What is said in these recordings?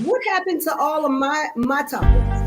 What happened to all of my topics?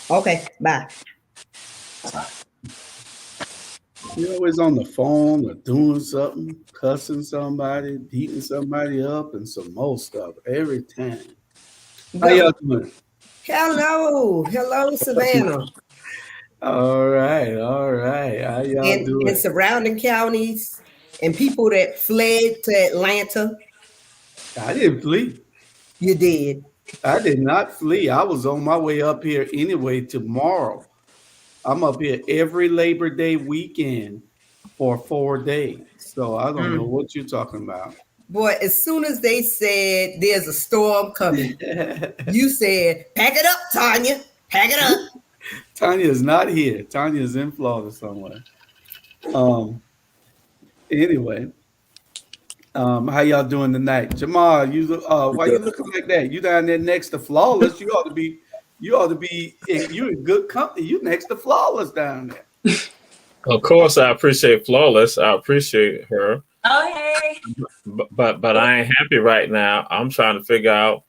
Okay, bye. You're always on the phone or doing something, cussing somebody, beating somebody up, and some more stuff every time. How y'all doing? Hello, Savannah. All right. How y'all doing? And surrounding counties and people that fled to Atlanta. I didn't flee. You did. I did not flee. I was on my way up here anyway tomorrow. I'm up here every Labor Day weekend for 4 days. So I don't know what you're talking about. Boy, as soon as they said there's a storm coming, you said, pack it up, Tanya. Pack it up. Tanya is not here. Tanya is in Florida somewhere. Anyway, how y'all doing tonight? Jamal, why you looking like that? You down there next to Flawless. You ought to be you in good company. You next to Flawless down there. Of course, I appreciate Flawless. I appreciate her. Oh, hey. But I ain't happy right now. I'm trying to figure out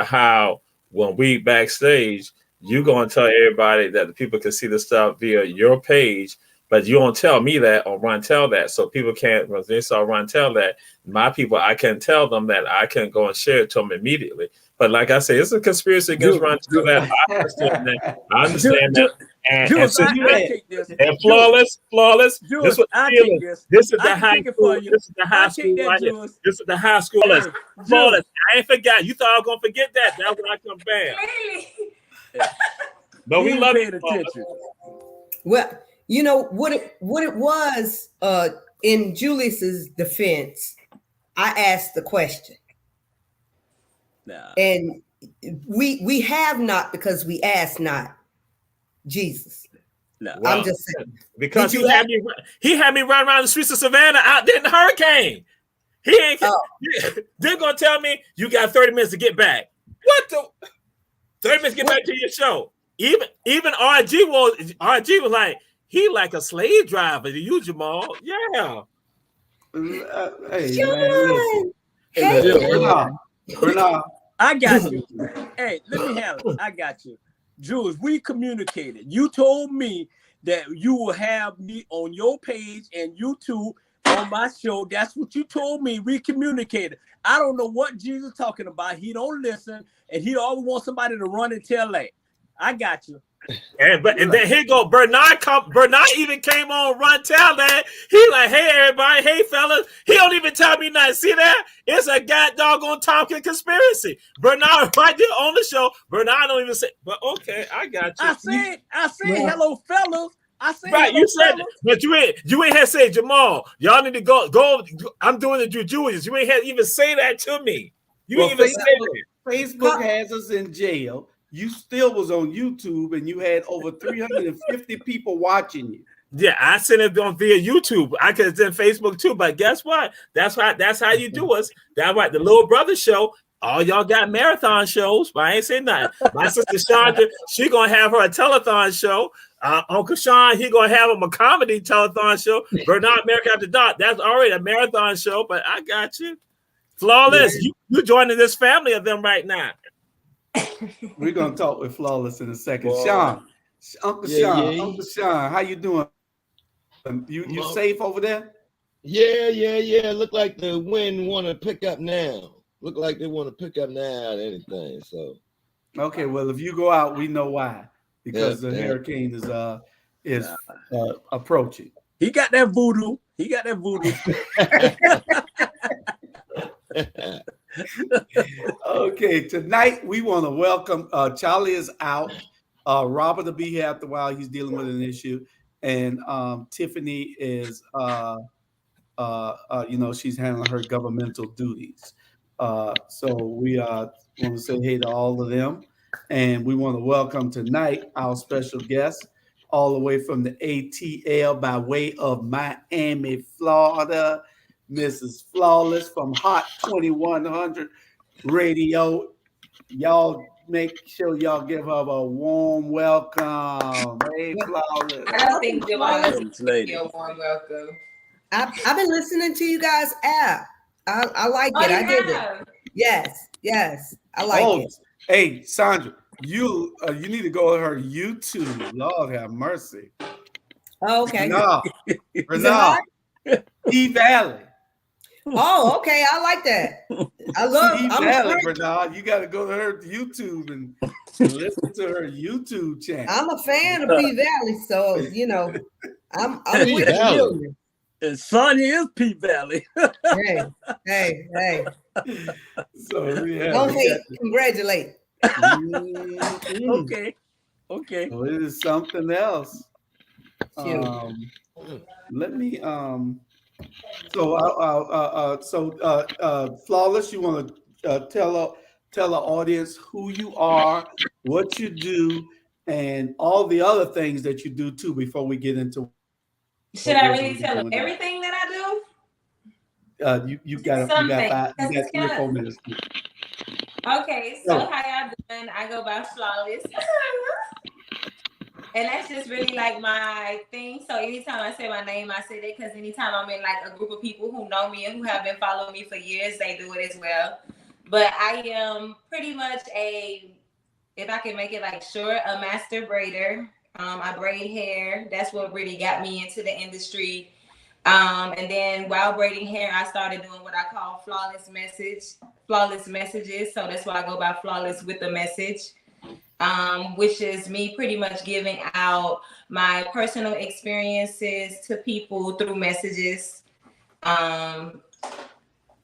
how when we backstage, you gonna tell everybody that the people can see the stuff via your page, but you don't tell me that or Ron tell that. So people can't, when they saw Ron tell that, my people, I can tell them that I can go and share it to them immediately. But like I say, it's a conspiracy against Ron tell that. I understand that. And, Jules, I take this. and flawless. Jules, This was I feeling. take this. This is I the can high take it school. for you. This is the high I school take that, right here. Jules. This is the high school. Hey, Flawless. Jules. I ain't forgot. You thought I was gonna forget that. That's when I come back. Really? But we He love ain't you, paying attention. Well, you know what it was in Julius's defense. I asked the question, and we have not because we asked not. Jesus. No. Well, I'm just saying, because he had me run around the streets of Savannah out there in the hurricane. He ain't. They're gonna tell me you got 30 minutes to get back. What the? 30 minutes to get back to your show. Even RG was like, he like a slave driver to you, Jamal. Yeah. Hey, Sean, man, hey, Bernard. I got you. Hey, let me handle it. I got you. Jules, we communicated. You told me that you will have me on your page and YouTube on my show. That's what you told me. We communicated. I don't know what Jesus talking about. He don't listen, and he always wants somebody to run and tell that. I got you. And then here go Bernard. Bernard even came on Run Tell That. He like, hey everybody, hey fellas. He don't even tell me nothing. See that? It's a god doggone talking conspiracy. Bernard right there on the show. Bernard don't even say. But okay, I got you. I said, hello fellas. I said, right. You said it, but you ain't had to say, Jamal. Y'all need to go. I'm doing the Julius. You ain't had to even say that to me. You ain't even say that. Facebook has us in jail. You still was on YouTube and you had over 350 people watching you. Yeah, I sent it on via YouTube. I could have done Facebook too, but guess what? That's how you do us. That's right. The Little Brother Show. All y'all got marathon shows, but I ain't saying nothing. My sister Chandra, she gonna have her a telethon show. Uncle Sean, he gonna have him a comedy telethon show. Bernard America After Dark. That's already a marathon show, but I got you. Flawless. Yeah. You joining this family of them right now. We're gonna talk with Flawless in a second. Boy. Sean, Uncle Sean, how you doing? You safe over there? Yeah. Look like the wind want to pick up now. Look like they want to pick up now at anything. So okay, well, if you go out, we know why. Because the hurricane is approaching. He got that voodoo. Okay, tonight we want to welcome Charlie is out. Robert will be here after a while. He's dealing with an issue, and Tiffany is she's handling her governmental duties. So we want to say hey to all of them, and we want to welcome tonight our special guest all the way from the ATL by way of Miami, Florida, Mrs. Flawless from Hot 2100 Radio. Y'all make sure y'all give her a warm welcome. Hey, Flawless. I don't think Flawless give you a warm welcome. I've been listening to you guys' app. I like it. I did it. Yes. I like it. Hey, Sandra, you need to go to her YouTube. Lord have mercy. Oh, okay. Renard. P-Valley. Oh, okay. I like that. I love P-Valley, Renard. You got to go to her YouTube and listen to her YouTube channel. I'm a fan of P-Valley, so I'm with you. And Sonny is P-Valley. Hey. So yeah. Don't hate, congratulate. Okay. So it is something else. Let me Flawless, you want to tell the audience who you are, what you do, and all the other things that you do too before we get into. Should I really tell them everything that I do? You got 3 or 4 minutes. Okay, so how y'all doing? I go by Flawless. And that's just really like my thing. So anytime I say my name, I say that because anytime I'm in like a group of people who know me and who have been following me for years, they do it as well. But I am pretty much if I can make it like short, a master braider. I braid hair. That's what really got me into the industry. And then while braiding hair, I started doing what I call flawless messages. So that's why I go by Flawless with a message. which is me pretty much giving out my personal experiences to people through messages.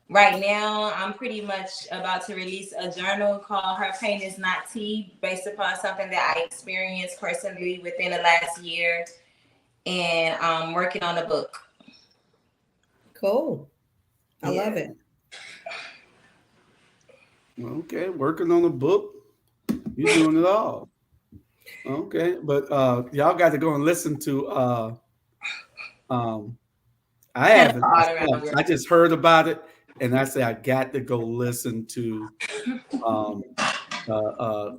Right now, I'm pretty much about to release a journal called Her Pain Is Not Tea, based upon something that I experienced personally within the last year. And I'm working on a book. Cool. I love it. Okay, working on a book. You're doing it all. Okay, but y'all got to go and listen to I haven't. I just heard about it, and I say I got to go listen to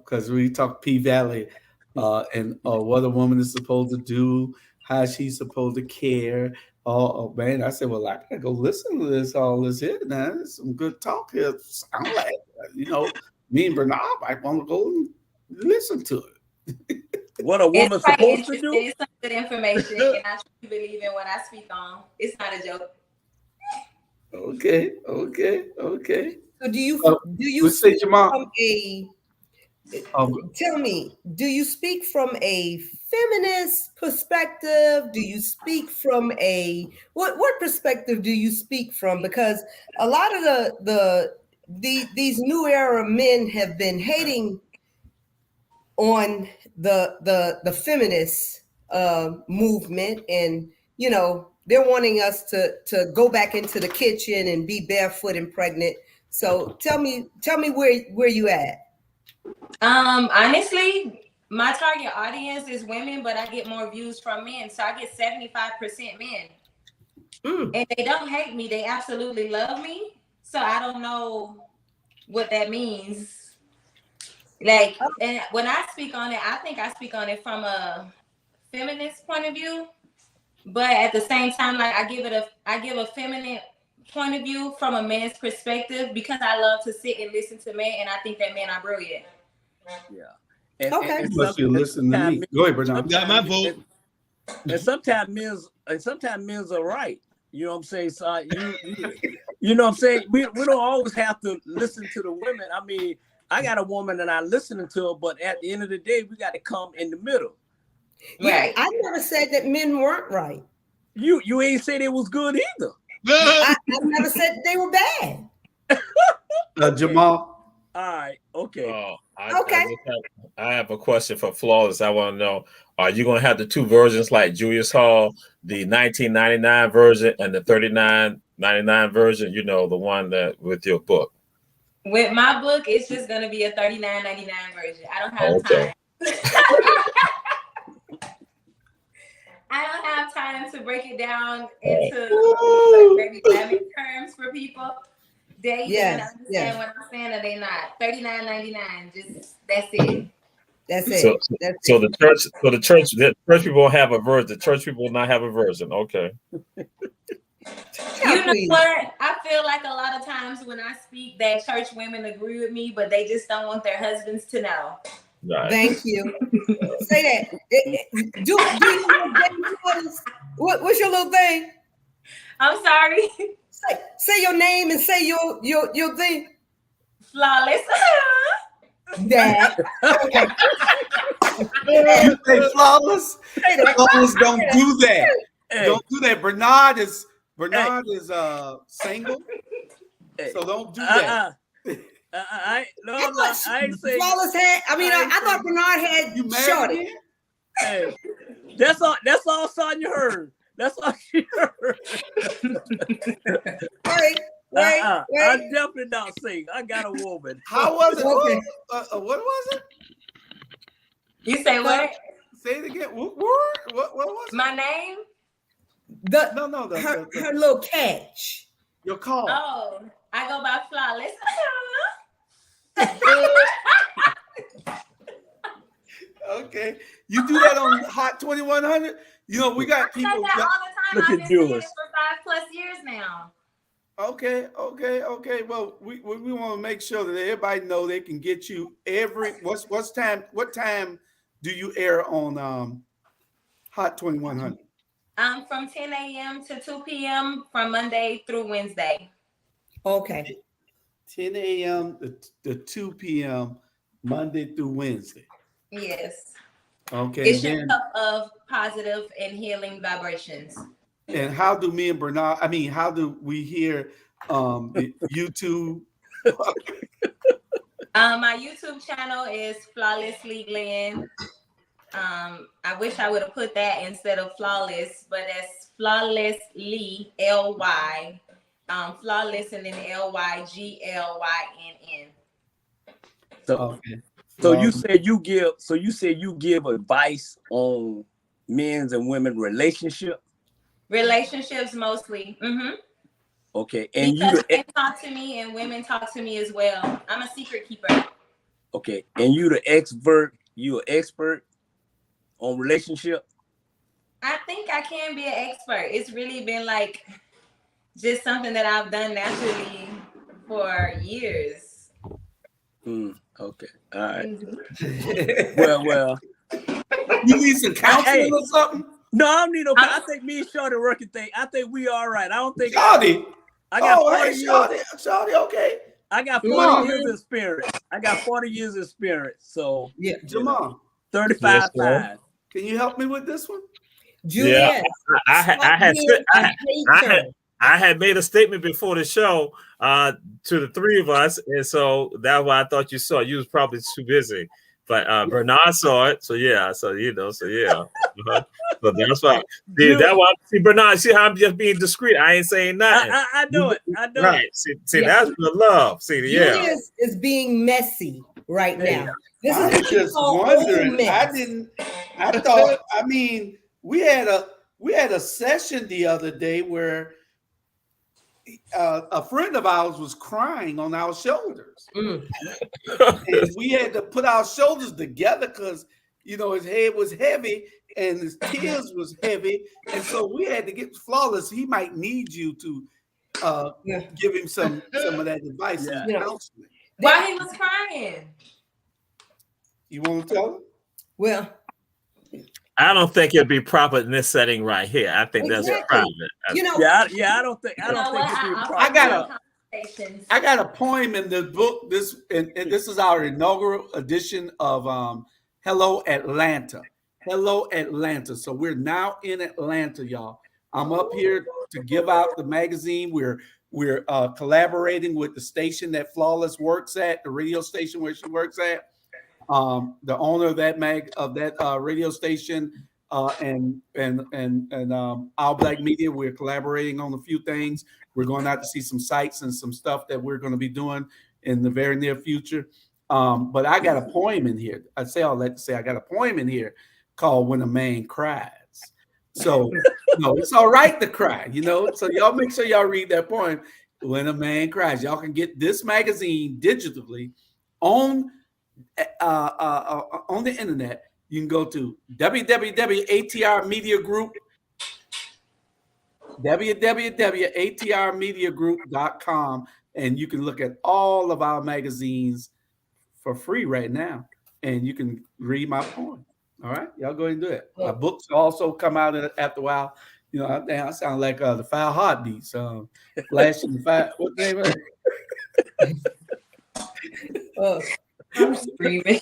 because we talk P Valley and what a woman is supposed to do, how she's supposed to care. Oh man, I said, well, I gotta go listen to this, all this here. Now, there's some good talk here. Sound like, me and Bernard might want to go and listen to it. What a woman's supposed to do? It's some good information, and I truly believe in what I speak on. It's not a joke. Okay. So do you say Jamal? Tell me, do you speak from a feminist perspective? Do you speak from what perspective do you speak from? Because a lot of these new era men have been hating on the feminist movement, and they're wanting us to go back into the kitchen and be barefoot and pregnant. So tell me where you at. Honestly, my target audience is women, but I get more views from men. So I get 75% men. And they don't hate me. They absolutely love me. So I don't know what that means. Like, and when I speak on it, I think I speak on it from a feminist point of view. But at the same time, like I give a feminine point of view from a man's perspective, because I love to sit and listen to men, and I think that men are brilliant. Yeah. Okay. You must be listening to me. Go ahead, Bernard. Got my vote. And sometimes men's are right. You know what I'm saying? So you know what I'm saying? We don't always have to listen to the women. I mean, I got a woman and I'm listening to her, but at the end of the day, we got to come in the middle. Yeah, I never said that men weren't right. You ain't said it was good either. I never said they were bad. Jamal. All right. Okay. I have a question for Flawless. I want to know: are you going to have the two versions like Julius Hall, the 1999 version and the 39.99 version? You know, the one that with your book. With my book, it's just going to be a $39.99 version. I don't have time. I don't have time to break it down into maybe layman terms for people. They even understand what I'm saying, or they not. $39.99. Just that's it. That's it. So the church people will have a version. The church people will not have a version. Okay. You know what? I feel like a lot of times when I speak, that church women agree with me, but they just don't want their husbands to know. Right. Thank you. Say that. Do what's your little thing? I'm sorry. Say your name and say your thing. Flawless. That. Okay. You say flawless? Flawless don't do that. Don't do that. Bernard is single, so don't do that. I ain't saying Flawless had. I mean, I thought Bernard had you shorty. Hey, that's all Sonya heard. That's all she heard. Wait. I'm definitely not saying I got a woman. How was it? Okay. What was it? You say what? Say it again. What was it? My name? Her little catch. Your call. Oh, I go by Flawless. Okay. You do that on Hot 2100? You know, we got people. I do that all the time. I've been doing it for 5+ years now. Okay. Well, we want to make sure that everybody know they can get you what time do you air on Hot 2100? From 10 a.m. to 2 p.m. from Monday through Wednesday. Okay. 10 a.m. to 2 p.m. Monday through Wednesday. Yes. Okay, It's your then cup of positive and healing vibrations. and how do me and Bernard? I mean, how do we hear the YouTube? My YouTube channel is Flawlessly Glenn. I wish I would have put that instead of flawless, but that's Flawlessly LY. Flawless and then LYGLYNN. So, Okay. so you said you give. So you said you give advice on men's and women relationship. Relationships mostly. Mm-hmm. Okay, and because men talk to me and women talk to me as well. I'm a secret keeper. Okay, and you the expert. You an expert on relationship. I think I can be an expert. It's really been like just something that I've done naturally for years. Okay, all right. Mm-hmm. Well. You need some counseling or something? No, I don't need no. I think me and Shorty working thing. I think we all right. I don't think Shorty. I got 40 hey, years. Shorty, okay. I got 40 years experience. I got 40 years experience. So yeah, Jamal. 35 5. Can you help me with this one? Juliet, I had made a statement before the show to the three of us, and so that's why I thought you saw it. You was probably too busy, but Bernard saw it, so yeah. So that's why. See, Bernard, see how I'm just being discreet. I ain't saying nothing. I know it. I know right. it. See, that's the love. See, Juliet is being messy right now. This I is just wondering. I thought. I mean, we had a session the other day where a friend of ours was crying on our shoulders, and we had to put our shoulders together because his head was heavy and his tears was heavy, and so we had to get Flawless. He might need you to give him some of that advice and counseling. Why he was crying? You want to tell him? Well, I don't think it'd be proper in this setting right here. I think that's private. I don't think it'd be proper. I got a poem in the book. This is our inaugural edition of Hello Atlanta. Hello Atlanta. So we're now in Atlanta, y'all. I'm up here to give out the magazine. We're collaborating with the station that Flawless works at, the radio station where she works at. The owner of that radio station and Our Black Media, we're collaborating on a few things. We're going out to see some sites and some stuff that we're going to be doing in the very near future. But I got a poem in here. I say all that to say I got a poem in here called "When a Man Cries." So it's all right to cry, So y'all make sure y'all read that poem "When a Man Cries." Y'all can get this magazine digitally on the internet. You can go to www.atrmediagroup.com and you can look at all of our magazines for free right now, and you can read my poem. All right, y'all go ahead and do it. My books also come out after a while. I sound like the Five Heartbeats, flashing the fire. What's the name of it? I'm screaming.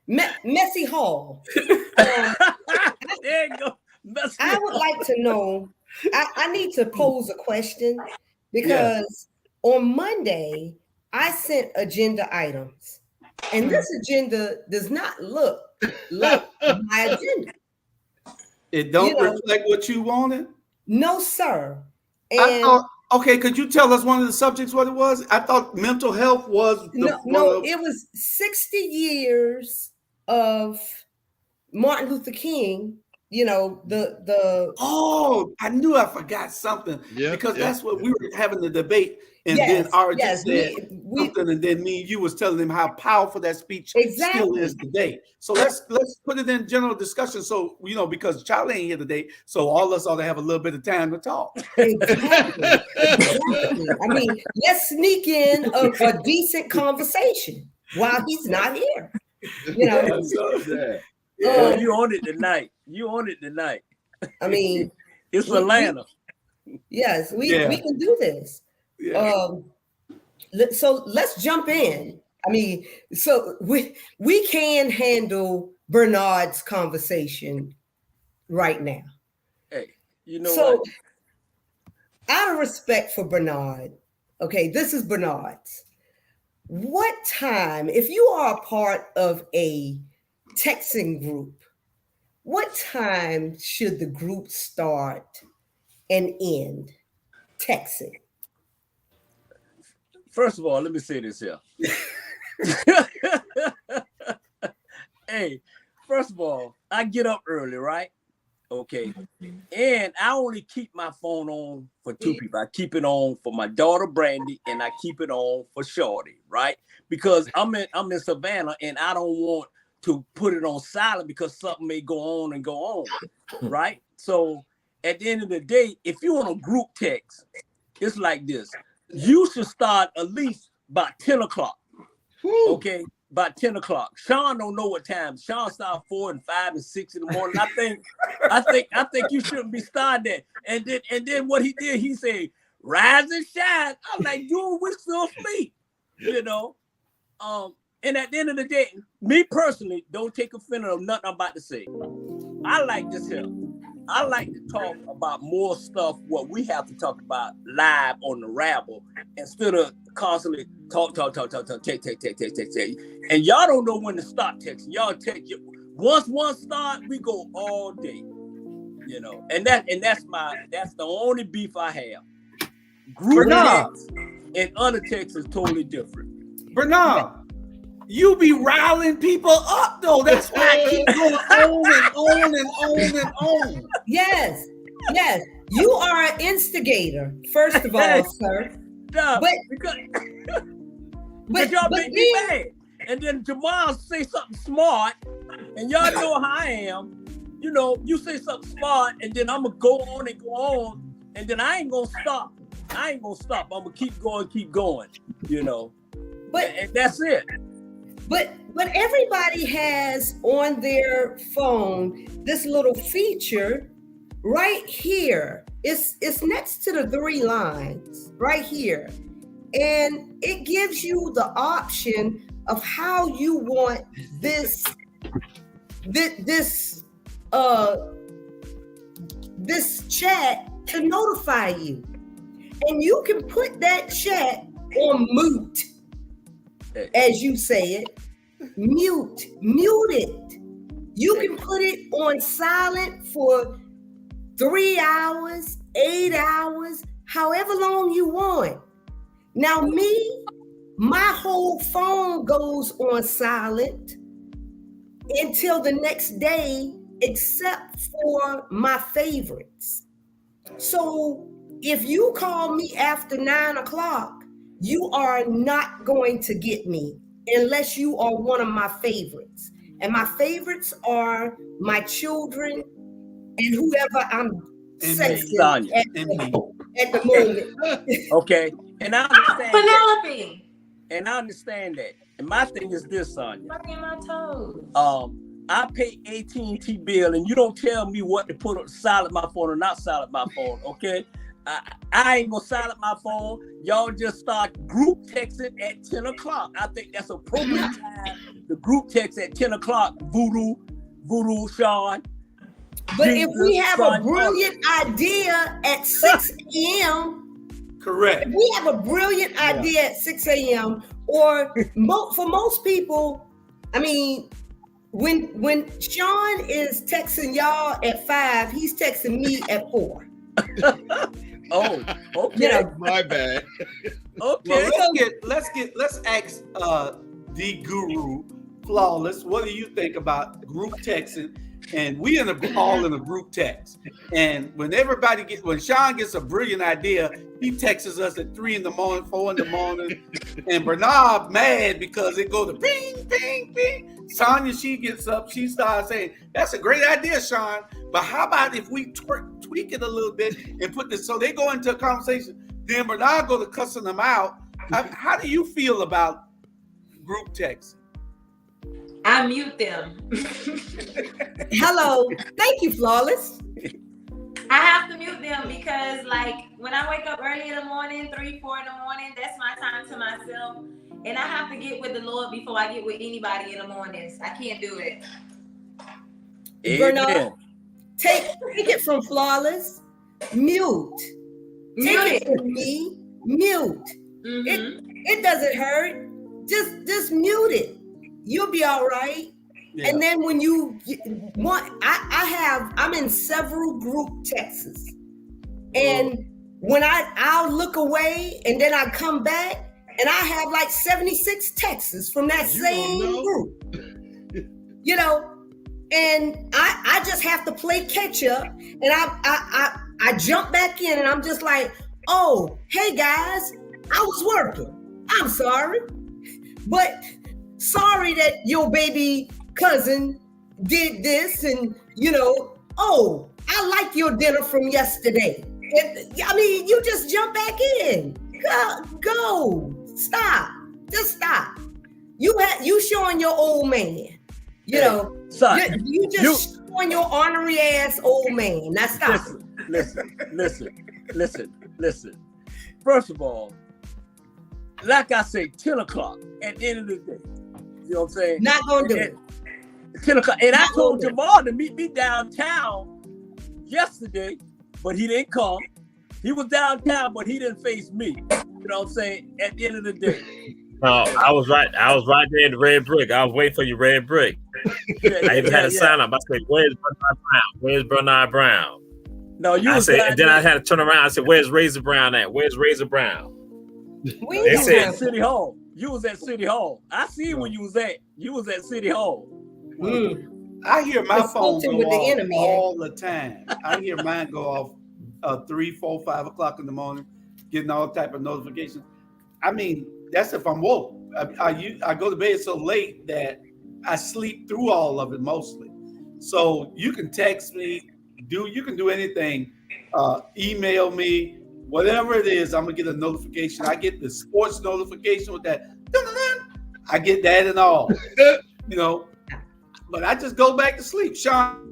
Messy Hall. There you go. I would like to know. I need to pose a question because on Monday I sent agenda items, and this agenda does not look like my agenda. It don't reflect what you wanted? No, sir. And okay, could you tell us one of the subjects what it was? I thought mental health was it was 60 years of Martin Luther King. I knew I forgot something because that's what we were having the debate, and then RJ said something, and then me and you was telling him how powerful that speech still is today. So let's put it in general discussion. So because Charlie ain't here today, so all of us ought to have a little bit of time to talk. Exactly. I mean, let's sneak in a decent conversation while he's not here. You own it tonight. I mean, it's Atlanta. Yes, we can do this. So let's jump in. I mean, so we can handle Bernard's conversation right now. Hey, you know So, what? out of respect for Bernard, okay, this is Bernard's. What time, if you are a part of a texting group, what time should the group start and end texting? First of all, let me say this here. Hey, first of all, I get up early, right? Okay. And I only keep my phone on for two people. I keep it on for my daughter Brandy, and I keep it on for Shorty, right? Because I'm in Savannah, and I don't want to put it on silent because something may go on, right? So at the end of the day, if you want a group text, it's like this. You should start at least about 10 o'clock. Okay, about 10 o'clock. Sean don't know what time. Sean started 4 and 5 and 6 in the morning. I think you shouldn't be starting that. And then what he did, he said, rise and shine. I'm like, dude, we still asleep, you know. And at the end of the day, me personally, don't take offense of nothing I'm about to say. I like this here. I like to talk about more stuff, what we have to talk about live on the Rabble, instead of constantly talk, text. And y'all don't know when to stop texting. Y'all text. Once one start, we go all day. You know, and that's the only beef I have. Group text and other text is totally different. Bernard, you be riling people up though. That's why I keep going on. Yes. You are an instigator, first of all, sir. No, but because y'all make me mad. And then Jamal say something smart, and y'all know how I am. You know, you say something smart, and then I'm gonna go on, and then I ain't gonna stop. I'm gonna keep going. You know, and that's it. But everybody has on their phone this little feature right here. It's next to the 3 lines right here. And it gives you the option of how you want this chat to notify you. And you can put that chat on mute, as you say it. Mute it. You can put it on silent for 3 hours, 8 hours, however long you want. Now me, my whole phone goes on silent until the next day, except for my favorites. So if you call me after 9 o'clock, you are not going to get me unless you are one of my favorites. And my favorites are my children and whoever I'm sexting at the moment. Okay. And I understand Penelope. That. And I understand that. And my thing is this, Sonia. Working my toes. I pay AT&T bill, and you don't tell me what to put on silent my phone or not silent my phone, okay? I ain't gonna silent my phone. Y'all just start group texting at 10 o'clock. I think that's appropriate time. The group text at 10 o'clock, Voodoo, Sean. But Jesus, if we have a brilliant idea at 6 a.m., correct. If we have a brilliant idea at 6 a.m., or for most people, I mean, when Sean is texting y'all at 5, he's texting me at 4. Oh, okay. You know, my bad. Okay. Well, let's ask the guru Flawless. What do you think about group texting? And we all in a group text. And when Sean gets a brilliant idea, he texts us at 3 in the morning, 4 in the morning. And Bernard mad because it goes to ping, ping, ping. Sonia, she gets up, she starts saying, that's a great idea, Sean. But how about if we tweak it a little bit and put this, so they go into a conversation, then Bernard go to cussing them out. How do you feel about group texting? I mute them. Hello. Thank you, Flawless. I have to mute them because, like, when I wake up early in the morning, 3, 4 in the morning, that's my time to myself. And I have to get with the Lord before I get with anybody in the mornings. I can't do it. Bernard, take it from Flawless. Mute. Take it from me. Mute. It doesn't hurt. Just mute it. You'll be all right. Yeah. And then when you want, I'm in several group texts, and when I'll look away and then I come back and I have like 76 texts from that same group, you know, and I just have to play catch up, and I jump back in and I'm just like, oh, hey guys, I was working. I'm sorry, but sorry that your baby cousin did this, and you know, oh, I like your dinner from yesterday. I mean, you just jump back in. Go. Stop. Just stop. You showing your old man. You know, son, you just showing your ornery ass old man. Now stop. Listen. First of all, like I say, 10 o'clock at the end of the day. You know what I'm saying? Not gonna do it. 10 o'clock. And I told Jamal to meet me downtown yesterday, but he didn't come. He was downtown, but he didn't face me. You know what I'm saying? At the end of the day. No, I was right there in the red brick. I was waiting for you, red brick. I even had a sign up. I said, "Where's Bernard Brown? Where's Bernard Brown?" No, you. I said, and then I had to turn around. I said, "Where's Razor Brown at? Where's Razor Brown?" They said at City Hall. You was at City Hall. I see where you was at. You was at City Hall. I hear my phone go off all the time. I hear mine go off 3, 4, 5 o'clock in the morning, getting all type of notifications. I mean, that's if I'm woke. I go to bed so late that I sleep through all of it mostly. So you can text me, you can do anything, email me, whatever it is. I'm gonna get a notification. I get the sports notification with that. I get that and all, you know. But I just go back to sleep. Sean,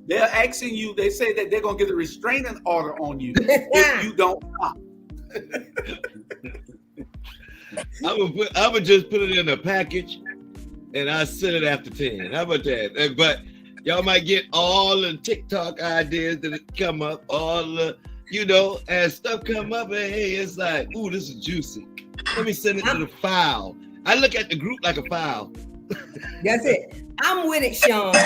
they're asking you, they say that they're going to get a restraining order on you if you don't stop. I would just put it in a package and I send it after 10. How about that? But y'all might get all the TikTok ideas that come up, all the, you know, as stuff come up, and hey, it's like, ooh, this is juicy. Let me send it to the file. I look at the group like a file. That's it. I'm with it, Sean.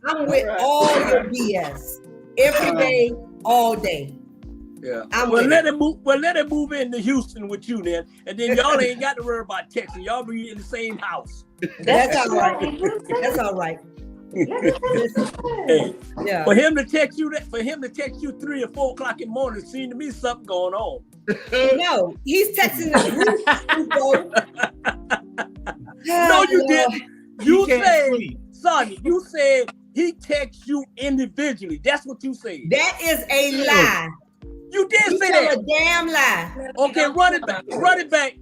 I'm with all your BS every day, all day. Yeah. Let it move into Houston with you then, and then y'all ain't got to worry about texting. Y'all be in the same house. That's all right. That's all right. Hey, yeah. For him to text you 3 or 4 o'clock in the morning, seemed to me something going on. No, he's texting the group. No, you didn't. You said, Sonny, you said he texts you individually. That's what you said. That is a lie. You did say that. A damn lie. Okay, run it back.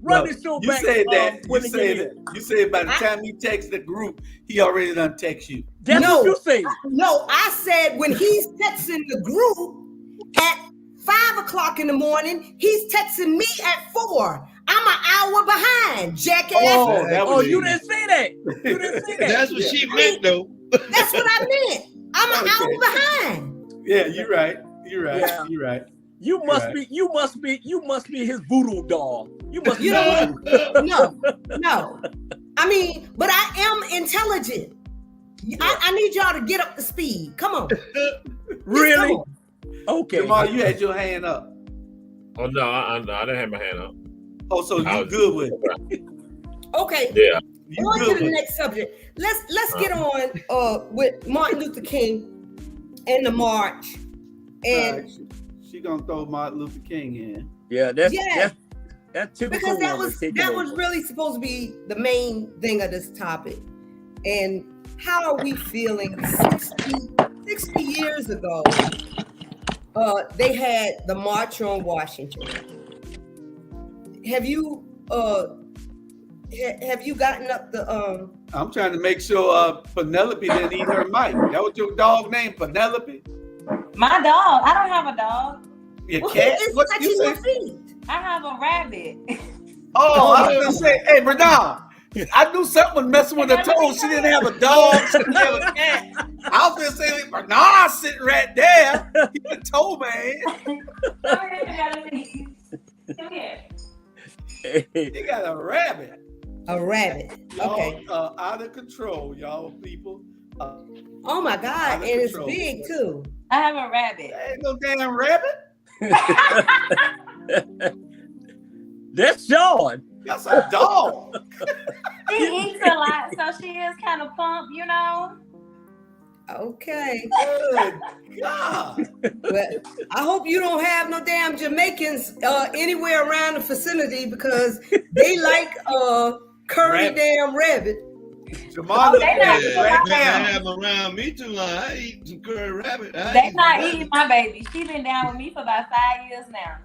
Run the show back. You said by the time he texts the group, he already done text you. That's what you said. No, I said when he's texting the group at 5 o'clock in the morning, he's texting me at 4. I'm an hour behind, jackass. You didn't say that. You didn't say that. That's what she meant, though. That's what I meant. I'm an hour behind. Yeah, you're right. You're right. Yeah. You're right. You must be his voodoo doll. You must be. No. I mean, but I am intelligent. I need y'all to get up to speed. Come on. Really? Come on. Okay. Jamal, you had your hand up. Oh no, I didn't have my hand up. Oh, so you good with it? Okay. Yeah. On to the next subject. Let's get on with Martin Luther King and the march. And she gonna throw Martin Luther King in. Yeah, that's typical. Because that was really supposed to be the main thing of this topic. And how are we feeling 60 years ago? They had the March on Washington. Have you gotten up the I'm trying to make sure Penelope didn't eat her mic. That was your dog name, Penelope? My dog. I don't have a dog. Your Well, cat? who is What you touching your say? feet? I have a rabbit. Oh, I was gonna say, hey, Bernard, I knew something was messing with her toes. She didn't have a dog. She didn't have a cat. I was gonna say, Bernard sitting right there. He's a toe man. Come here. He got a rabbit. A rabbit. Y'all, Okay. out of control, y'all people. Oh my Out God, of and it's control. big too. I have a rabbit. There ain't no damn rabbit. That's Sean. That's a dog. She eats a lot, so she is kind of plump, you know. Okay. Good God. Well, I hope you don't have no damn Jamaicans anywhere around the vicinity because they like curly Rabbit. damn rabbit. Jamal, Oh, they not Yeah, eating right I now. have them around me too long. I eat some curry rabbit. They not eating my baby. She been down with me for about 5 years now.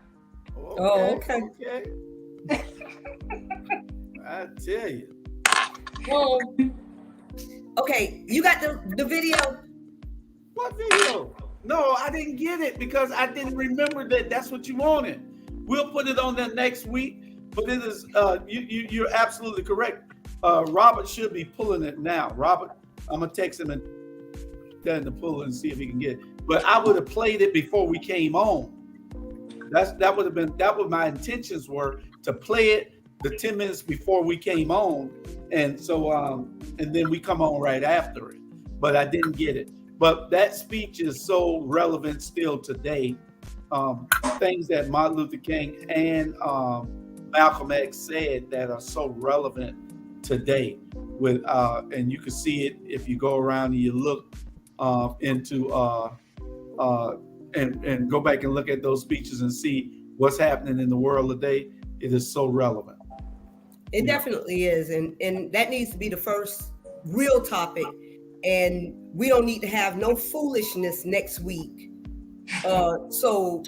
Okay. I tell you. Okay, you got the video? What video? No, I didn't get it because I didn't remember that that's what you wanted. We'll put it on there next week. But it is you're absolutely correct. Robert should be pulling it now. Robert, I'm gonna text him and tell him to pull it and see if he can get it. But I would have played it before we came on. That would have been what my intentions were, to play it the 10 minutes before we came on, and so and then we come on right after it. But I didn't get it. But that speech is so relevant still today. Things that Martin Luther King and Malcolm X said that are so relevant today. With and you can see it if you go around and you look into and go back and look at those speeches and see what's happening in the world today. It is so relevant. It definitely is, and that needs to be the first real topic. And we don't need to have no foolishness next week. So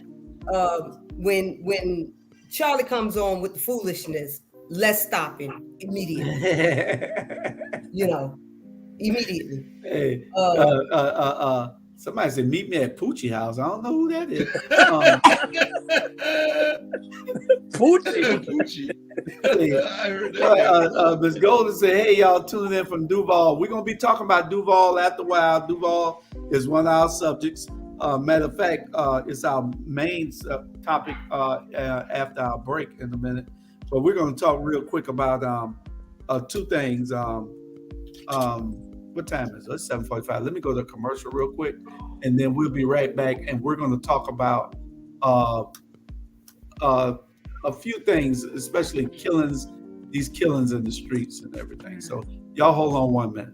when Charlie comes on with the foolishness, let's stop him immediately. Immediately. Hey, somebody said meet me at Poochie House. I don't know who that is. Poochie. I heard that. Ms. Golden said, hey, y'all tuning in from Duval. We're going to be talking about Duval after a while. Duval is one of our subjects. Matter of fact, it's our main topic after our break in a minute. But we're going to talk real quick about two things. What time is it? It's 7:45. Let me go to a commercial real quick, and then we'll be right back. And we're going to talk about a few things, especially these killings in the streets and everything. So y'all hold on 1 minute.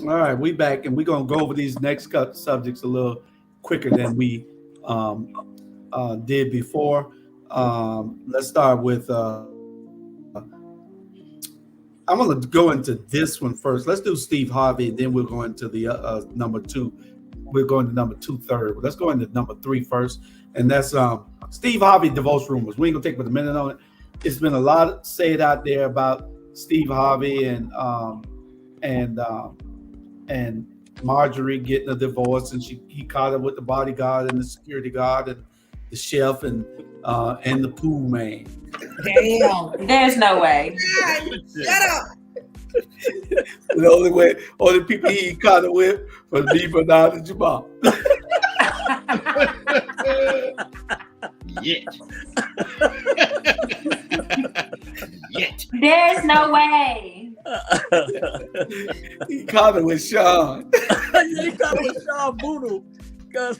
All right, we back, and we're gonna go over these next subjects a little quicker than we did before. Let's start with. I'm gonna go into this one first. Let's do Steve Harvey, and then we'll go into the number two. We're going to number 2 third. Let's go into number 3 first, and that's Steve Harvey divorce rumors. We ain't gonna take but a minute on it. It's been a lot said out there about Steve Harvey and Marjorie getting a divorce, and he caught her with the bodyguard and the security guard and the chef and the pool man. Damn. There's no way. Shut up. The only people he eat cotton with was me, Bernard, and Jamal. Yet. Yet. There's no way. He caught it with Sean. You caught it with Sean Voodoo, because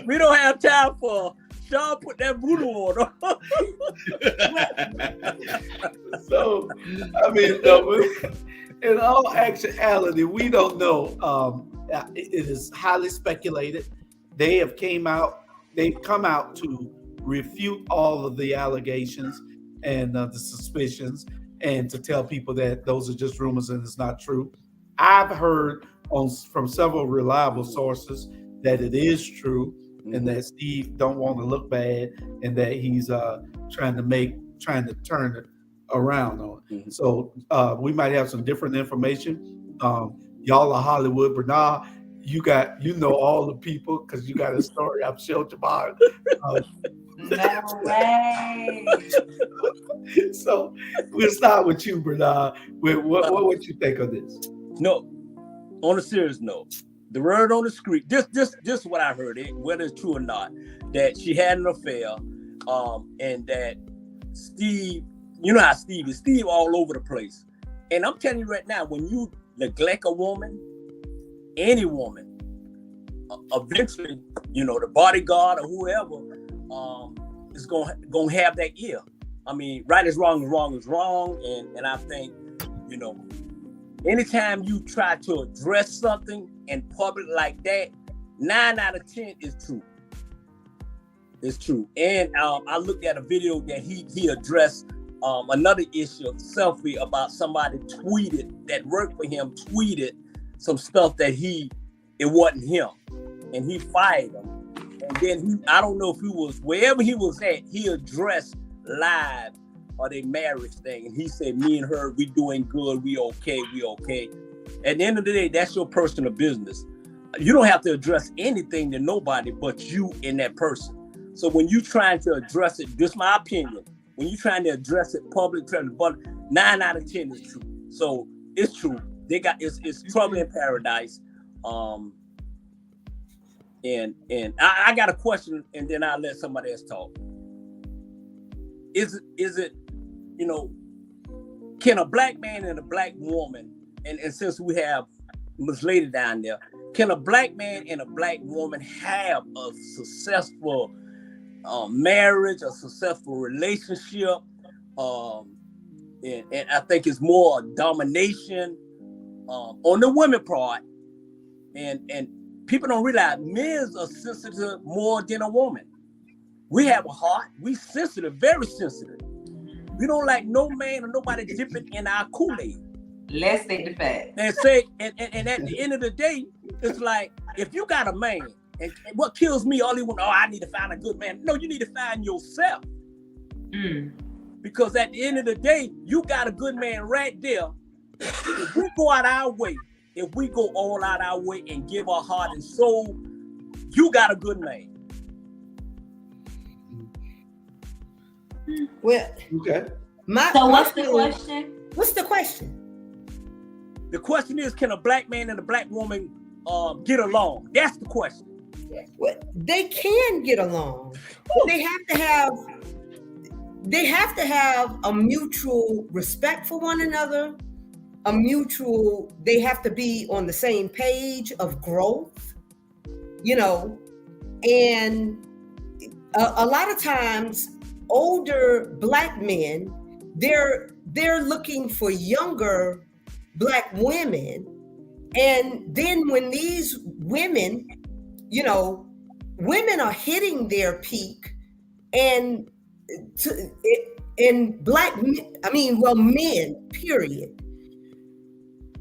we don't have time for Sean put that voodoo on. So, I mean, no, in all actuality, we don't know. It is highly speculated. They've come out to refute all of the allegations and the suspicions, and to tell people that those are just rumors and it's not true. I've heard from several reliable sources that it is true, and that Steve don't want to look bad, and that he's trying to turn it around on it. So we might have some different information. Y'all are Hollywood, Bernard. You know all the people because you got a story I'm sure tomorrow. No way. So we'll start with you, Bernard. What would you think of this? No, on a serious note, the word on the street, this is what I heard, whether it's true or not, that she had an affair, and that Steve, you know how Steve is, Steve all over the place. And I'm telling you right now, when you neglect a woman, any woman, eventually, the bodyguard or whoever, is gonna have that ear. I mean, right is wrong, and I think, anytime you try to address something in public like that, 9 out of 10 is true. It's true. And I looked at a video that he addressed another issue, selfie, about somebody that worked for him, tweeted some stuff that it wasn't him, and he fired him. And then I don't know if he was, wherever he was at, he addressed live or their marriage thing. And he said, me and her, we doing good, we okay. At the end of the day, that's your personal business. You don't have to address anything to nobody but you and that person. So when you trying to address it, this is my opinion, when you trying to address it public, 9 out of 10 is true. So it's true. It's trouble in paradise. And I got a question, and then I'll let somebody else talk. Is it, can a black man and a black woman, and since we have Ms. Lady down there, can a black man and a black woman have a successful marriage, a successful relationship? And I think it's more domination on the women part, and people don't realize men are sensitive more than a woman. We have a heart. We sensitive, very sensitive. We don't like no man or nobody dipping in our Kool-Aid. Let's take the fact. And say, and at the end of the day, it's like, if you got a man, and what kills me, all he want, I need to find a good man. No, you need to find yourself. Because at the end of the day, you got a good man right there. If we go out our way, if we go all out our way and give our heart and soul, you got a good man. Well, okay. So what's the question? What's the question? The question is, can a black man and a black woman get along? That's the question. Well, they can get along. They have to have a mutual respect for one another. They have to be on the same page of growth, and a lot of times older black men, they're looking for younger black women. And then when these women, women are hitting their peak, and men, period.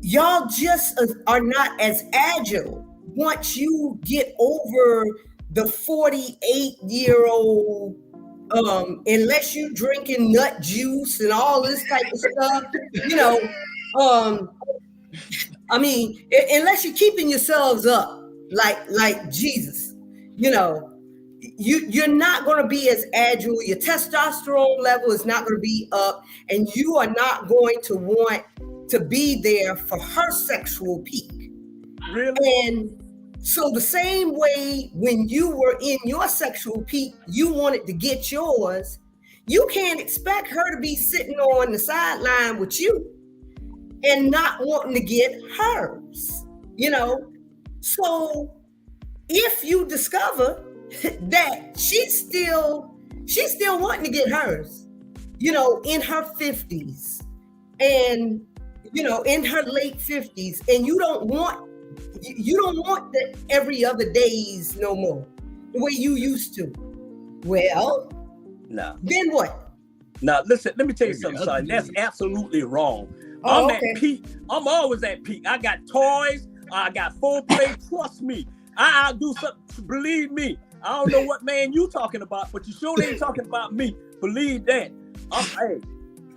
Y'all just are not as agile once you get over the 48-year-old, unless you drinking nut juice and all this type of stuff, unless you're keeping yourselves up like Jesus, you're not going to be as agile. Your testosterone level is not going to be up, and you are not going to want to be there for her sexual peak. Really? And so the same way when you were in your sexual peak, you wanted to get yours, you can't expect her to be sitting on the sideline with you and not wanting to get hers, you know? So if you discover that she's still wanting to get hers, you know, in her 50s and, you know, in her late 50s, and you don't want the every other days no more, the way you used to. Well, No. then what? Now, listen, let me tell you something, son. That's absolutely wrong. Oh, I'm okay. at peak. I'm always at peak. I got toys. I got foreplay. Trust me. I'll do something. Believe me. I don't know what man you talking about, but you sure ain't talking about me. Believe that.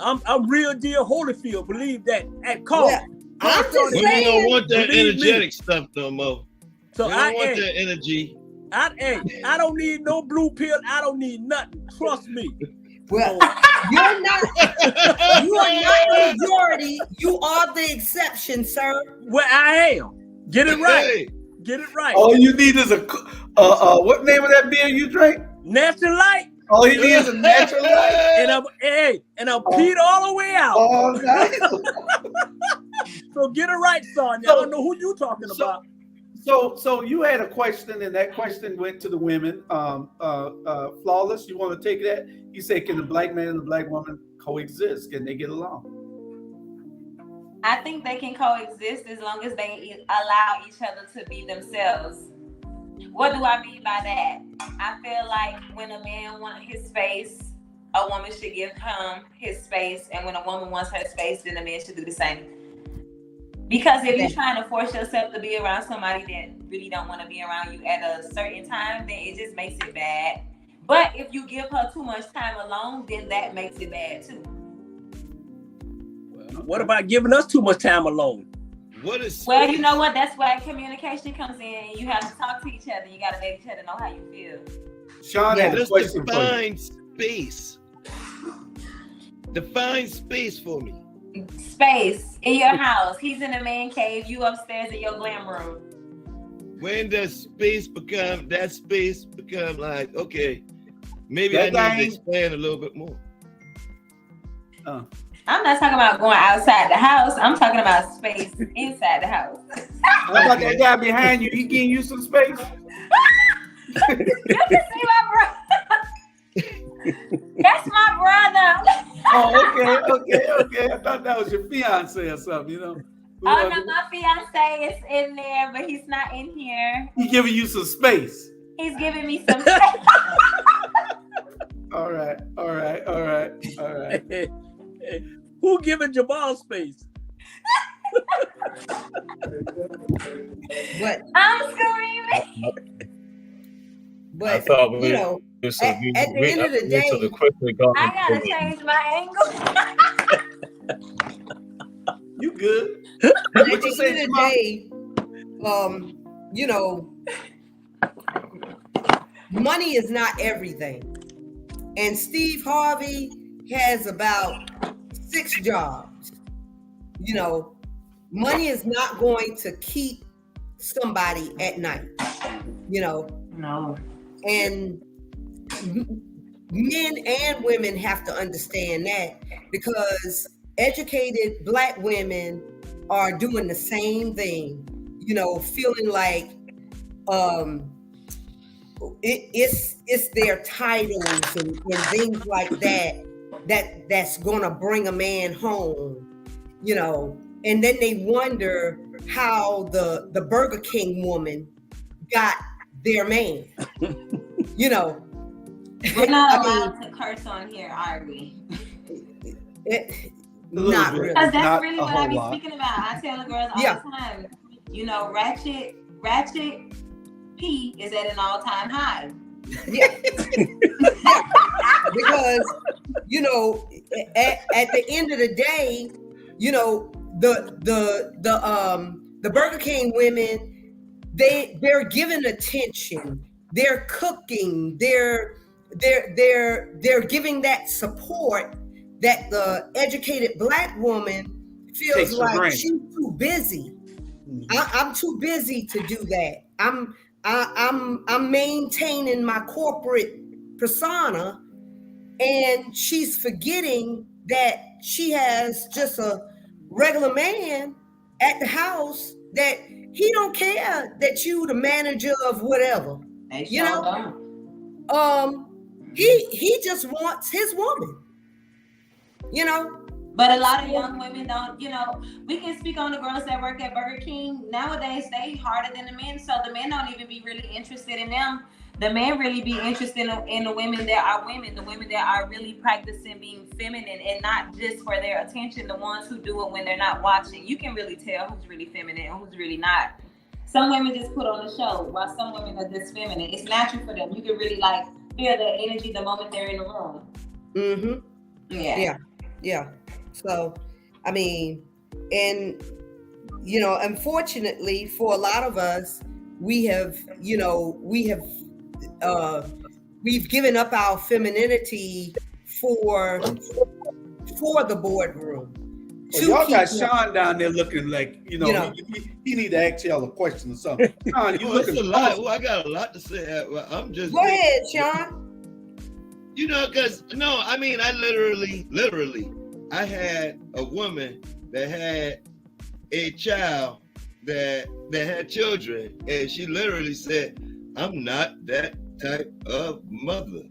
I'm real deal Holyfield. Believe that. At call. Well, I'm just We saying. don't want that Believe me. energetic stuff no more. So We don't want that energy. I don't need no blue pill. I don't need nothing. Trust me. Well, you're not the majority. You are the exception, sir. Well, I am. Get it right. Hey, Get it right. All you need is a what name of that beer you drink? Natural light. All you need is a natural light. And I'm peed all the way out. Oh, nice. So get it right, son. I don't know who you talking about. So you had a question, and that question went to the women. Flawless, you want to take that? You say, can the black man and the black woman coexist? Can they get along? I think they can coexist as long as they allow each other to be themselves. What do I mean by that? I feel like when a man wants his space, a woman should give him his space. And when a woman wants her space, then a man should do the same. Because if you're trying to force yourself to be around somebody that really don't want to be around you at a certain time, then it just makes it bad. But if you give her too much time alone, then that makes it bad too. What about giving us too much time alone? what is Well, you know what? That's where communication comes in. You have to talk to each other. You got to let each other know how you feel. Sean had a Just question for you. define space. Define space for me. Space in your house. He's in a man cave. You upstairs in your glam room. When does space become like, okay, maybe That I need thing- to expand a little bit more. I'm not talking about going outside the house. I'm talking about space inside the house. How about that guy behind you? He getting you some space? You can see my brother. That's my brother. Oh, okay. I thought that was your fiance or something, you know. Oh no, my fiance is in there, but he's not in here. He giving you some space. He's giving me some space. All right. Who giving Jamal space? But I'm screaming. I thought we, you know, so at the end of the we day, took a quickly going. I gotta change my angle. You good? at What you the say, end of Jamal? the day, you know, money is not everything. And Steve Harvey has about 6 jobs. You know, money is not going to keep somebody at night, you know. No. And men and women have to understand that, because educated Black women are doing the same thing, you know, feeling like it's their titles and things like that's gonna bring a man home, you know. And then they wonder how the Burger King woman got their man, you know. We're not I mean, allowed to curse on here, are we? Not bit. really. Because that's Not really a what I whole be lot. speaking about. I tell the girls all Yeah. the time, you know, ratchet P is at an all-time high. Yeah. Because, you know, at the end of the day, you know, the Burger King women, they're given attention, they're cooking, they're giving that support that the educated Black woman feels for like granted. she's too busy. I'm too busy to do that. I'm maintaining my corporate persona, and she's forgetting that she has just a regular man at the house that he don't care that you the manager of whatever. You know, he just wants his woman. You know. But a lot of young women don't, we can speak on the girls that work at Burger King. Nowadays, they harder than the men. So the men don't even be really interested in them. The men really be interested in the women that are women, the women that are really practicing being feminine and not just for their attention, the ones who do it when they're not watching. You can really tell who's really feminine and who's really not. Some women just put on a show while some women are just feminine. It's natural for them. You can really feel their energy the moment they're in the room. Mm-hmm. Yeah. So, I mean, and, unfortunately for a lot of us, we've given up our femininity for the boardroom. Well, y'all got Sean down there looking like, he need to ask y'all a question or something. Sean, you looking a lot. Well, I got a lot to say. I'm just. Go ahead, Sean. Because I literally, I had a woman that had a child that had children, and she literally said, "I'm not that type of mother.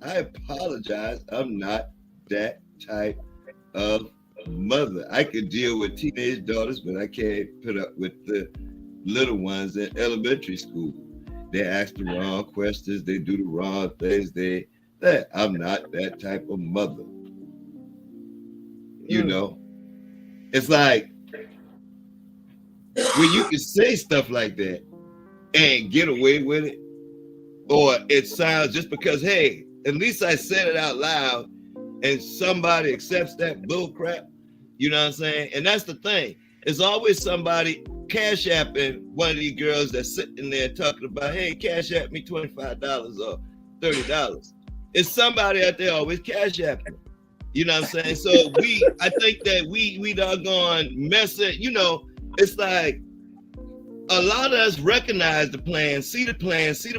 I apologize. I'm not that type of mother. I could deal with teenage daughters, but I can't put up with the little ones in elementary school. They ask the wrong questions. They do the wrong things. I'm not that type of mother." It's like when you can say stuff like that and get away with it, or it sounds just because, hey, at least I said it out loud and somebody accepts that bull crap, you know what I'm saying? And that's the thing. It's always somebody cash apping one of these girls that's sitting there talking about, hey, cash app me $25 or $30. It's somebody out there always cash apping. You know what I'm saying? So I think that we doggone mess it. It's like a lot of us recognize the plan, see the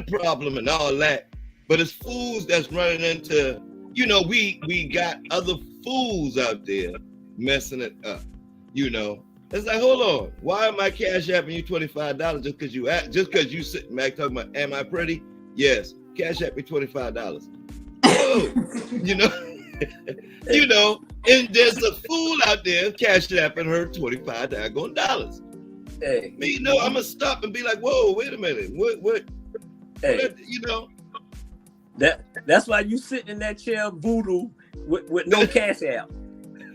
problem and all that. But it's fools that's running into, we got other fools out there messing it up. It's like, hold on, why am I cash apping you $25 just because you sitting back talking about, am I pretty? Yes, cash app me $25. Oh, and there's a fool out there cash apping her $25. Hey, I'm gonna stop and be like, whoa, wait a minute, what? Hey, that's why you sitting in that chair voodoo with no cash app.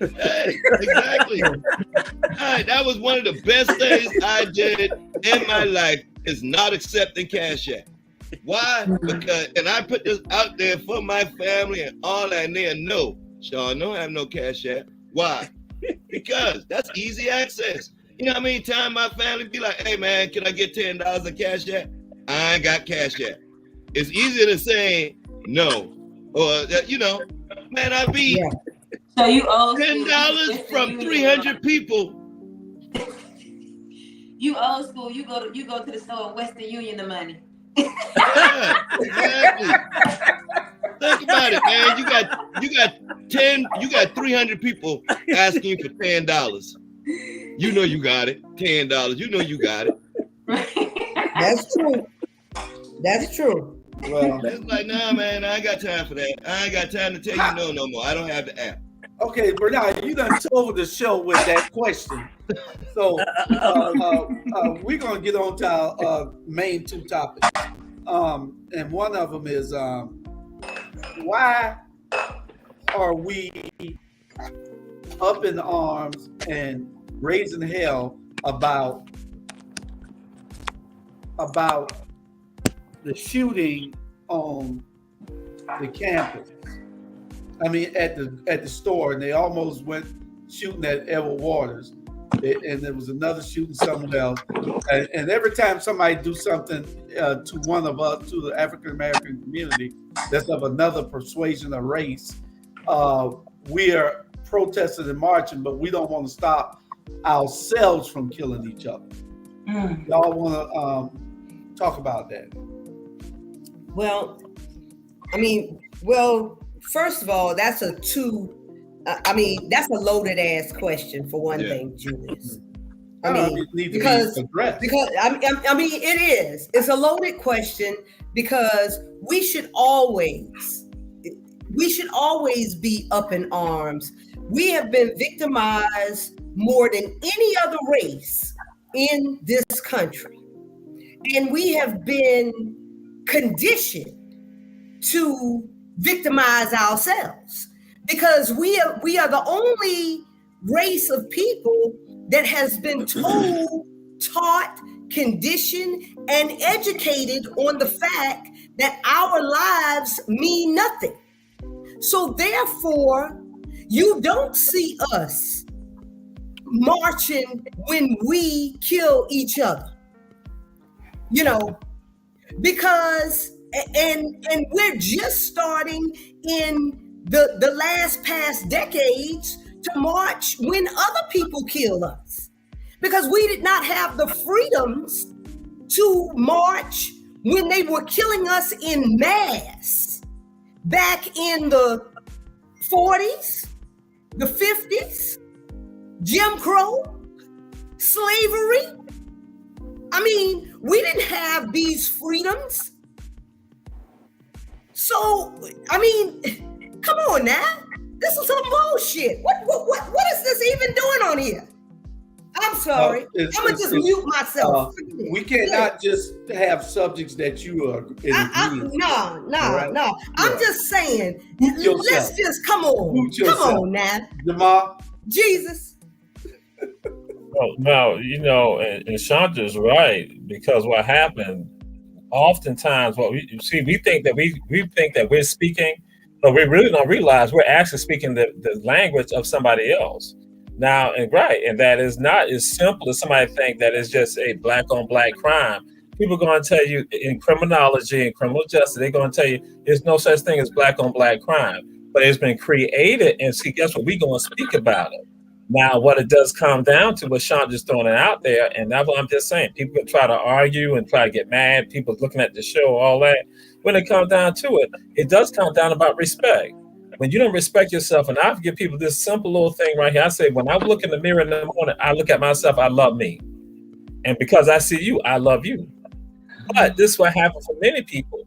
Hey, exactly. That was one of the best things I did in my life is not accepting cash app. Why? Because, and I put this out there for my family and all that, and they know, Sean, don't have no cash app. Why? Because that's easy access. You know how many times my family be like, hey man, can I get $10 in cash app? I ain't got cash app. It's easier than saying no. Or, man, I be so you owe $10 from 300 people. You old school. You go to the store in Western Union the money. Yeah, exactly. Think about it, man. You got 300 people asking for $10. You know you got it. $10. You know you got it. That's true. Well, it's like, nah, man, I ain't got time for that. I ain't got time to tell you no more. I don't have the app. Okay, Bernard, you done took over the show with that question. So we're gonna get on to our main two topics. And one of them is why are we up in arms and raising hell about the shooting on the campus? I mean, at the store, and they almost went shooting at Edward Waters, and there was another shooting somewhere else. And every time somebody do something to one of us, to the African American community, that's of another persuasion or race, we are protesting and marching, but we don't want to stop ourselves from killing each other. Y'all want to talk about that? Well, first of all, that's that's a loaded ass question for one thing, Julius. It needs to be addressed. Because it is. It's a loaded question because we should always be up in arms. We have been victimized more than any other race in this country. And we have been conditioned to victimize ourselves because we are the only race of people that has been told, taught, conditioned, and educated on the fact that our lives mean nothing. So therefore, you don't see us marching when we kill each other, because and we're just starting in the last past decades to march when other people kill us, because we did not have the freedoms to march when they were killing us in mass back in the 40s, the 50s, Jim Crow, slavery. We didn't have these freedoms. So, come on now. This is some bullshit. What is this even doing on here? I'm sorry. I'm gonna just mute myself. We cannot just have subjects that you are. No. I'm just saying. Let's just come on now. Jamal. Jesus. No, and Chandra's right, because what happened, oftentimes what we think that we're speaking, but we really don't realize we're actually speaking the language of somebody else. Now, and that is not as simple as somebody think that it's just a black on black crime. People are going to tell you in criminology and criminal justice, they're going to tell you there's no such thing as black on black crime, but it's been created. And see, guess what? We're going to speak about it. Now, what it does come down to, what Sean just throwing it out there, and that's what I'm just saying. People can try to argue and try to get mad. People looking at the show, all that. When it comes down to it, it does come down about respect. When you don't respect yourself, and I give people this simple little thing right here. I say, when I look in the mirror in the morning, I look at myself, I love me. And because I see you, I love you. But this is what happens for many people.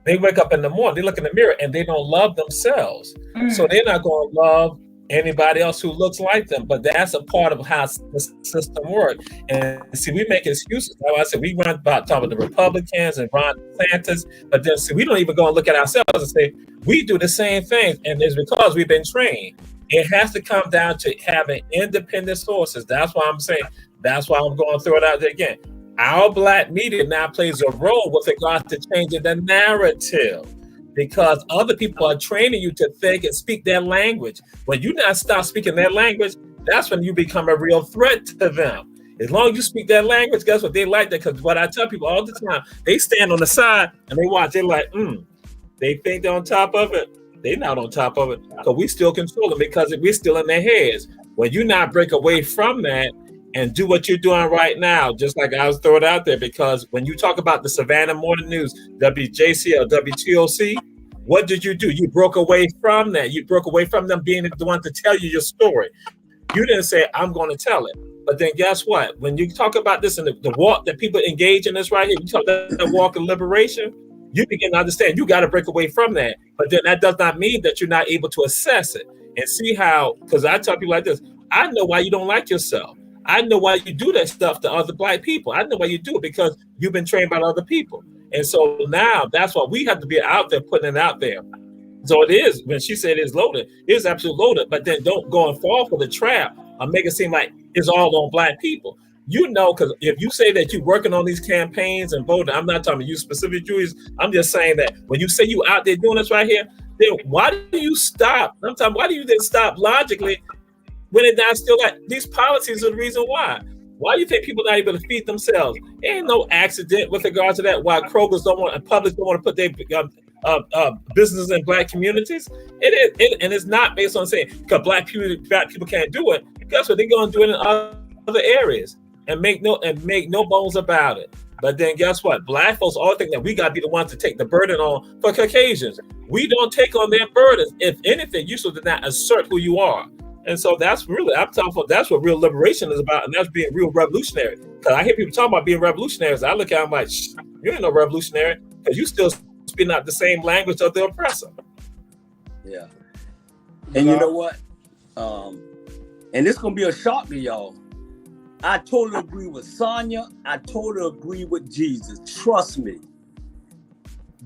They wake up in the morning, they look in the mirror, and they don't love themselves. So they're not going to love anybody else who looks like them. But that's a part of how the system works. And see, we make excuses. Like I said, we run about talking about the Republicans and Ron DeSantis, but then see, we don't even go and look at ourselves and say, we do the same thing. And it's because we've been trained. It has to come down to having independent sources. That's why I'm saying, that's why I'm going to throw it out there again. Our black media now plays a role with regards to changing the narrative, because other people are training you to think and speak their language. When you not stop speaking their language, that's when you become a real threat to them. As long as you speak their language, guess what? They like that, because what I tell people all the time, they stand on the side and they watch. They're like, they think they're on top of it. They're not on top of it, because we still control them, because we're still in their heads. When you not break away from that and do what you're doing right now, just like I was throwing it out there, because when you talk about the Savannah Morning News, WJC or WTOC, what did you do? You broke away from that. You broke away from them being the one to tell you your story. You didn't say, I'm going to tell it. But then guess what? When you talk about this and the walk that people engage in this right here, you talk about the walk of liberation, you begin to understand you got to break away from that. But then that does not mean that you're not able to assess it and see how, because I tell people like this, I know why you don't like yourself. I know why you do that stuff to other black people. I know why you do it, because you've been trained by other people. And so now that's why we have to be out there putting it out there. So it is, when she said it's loaded, it's absolutely loaded, but then don't go and fall for the trap or make it seem like it's all on black people. Because if you say that you're working on these campaigns and voting, I'm not talking to you specific Jews. I'm just saying that when you say you out there doing this right here, then why do you stop? I'm talking, why do you then stop logically when it not still like these policies are the reason why? Why do you think people are not able to feed themselves? There ain't no accident with regards to that. Why Kroger's don't want and Publix don't want to put their businesses in black communities. It is, and it's not based on saying because black people can't do it. guess what? They're going to do it in other areas and make no bones about it. But then guess what? Black folks all think that we got to be the ones to take the burden on for Caucasians. We don't take on their burdens. If anything, you should not assert who you are. And so that's really, I'm talking about, that's what real liberation is about, and that's being real revolutionary. Because I hear people talking about being revolutionaries. I look at them like, you ain't no revolutionary, because you still speaking out the same language of the oppressor. Yeah. And you know what? And this gonna be a shock to y'all. I totally agree with Sonia. I totally agree with Jesus. Trust me.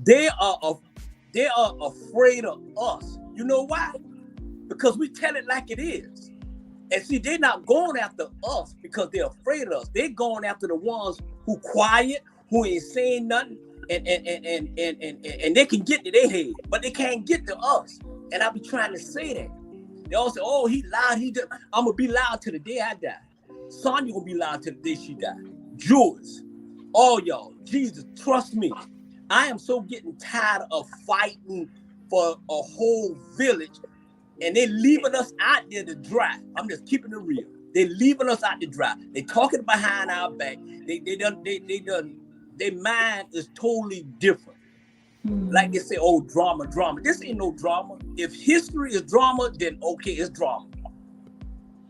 They are afraid of us. You know why? Because we tell it like it is. And see, they're not going after us because they're afraid of us. They're going after the ones who quiet, who ain't saying nothing, and they can get to their head, but they can't get to us. And I be trying to say that. They all say, oh, he lied. I'm gonna be loud till the day I die. Sonya gonna be loud till the day she die. Jews, all y'all, Jesus, trust me. I am so getting tired of fighting for a whole village, and they leaving us out there to dry. I'm just keeping it real. They leaving us out to dry. They talking behind our back. Their mind is totally different. Like they say, oh, drama. This ain't no drama. If history is drama, then okay, it's drama.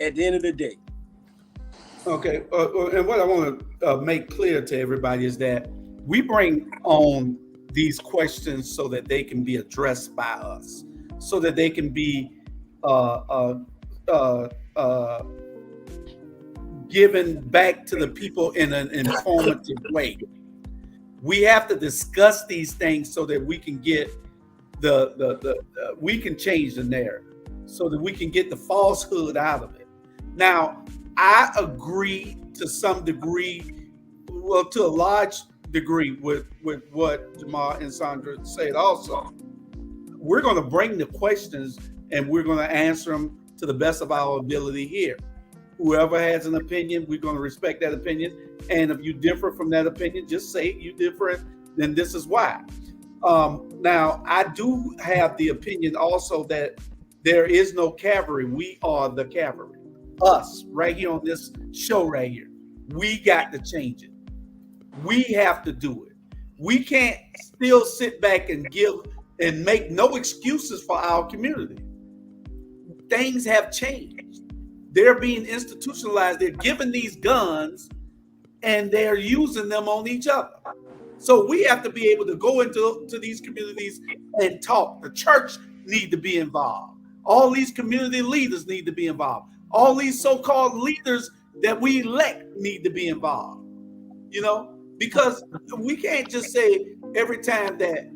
At the end of the day. Okay, and what I want to make clear to everybody is that we bring on these questions so that they can be addressed by us, so that they can be given back to the people in an informative way. We have to discuss these things so that we can get we can change the narrative, so that we can get the falsehood out of it. Now, I agree to some degree, well, to a large degree with what Jamal and Sandra said also. We're going to bring the questions and we're going to answer them to the best of our ability here. Whoever has an opinion, we're going to respect that opinion. And if you differ from that opinion, just say you different, then this is why. Now, I do have the opinion also that there is no cavalry. We are the cavalry. Us, right here on this show right here. We got to change it. We have to do it. We can't still sit back and give and make no excuses for our community. Things have changed. They're being institutionalized. They're given these guns and they're using them on each other. So we have to be able to go into these communities and talk. The church need to be involved. All these community leaders need to be involved. All these so-called leaders that we elect need to be involved, because we can't just say every time that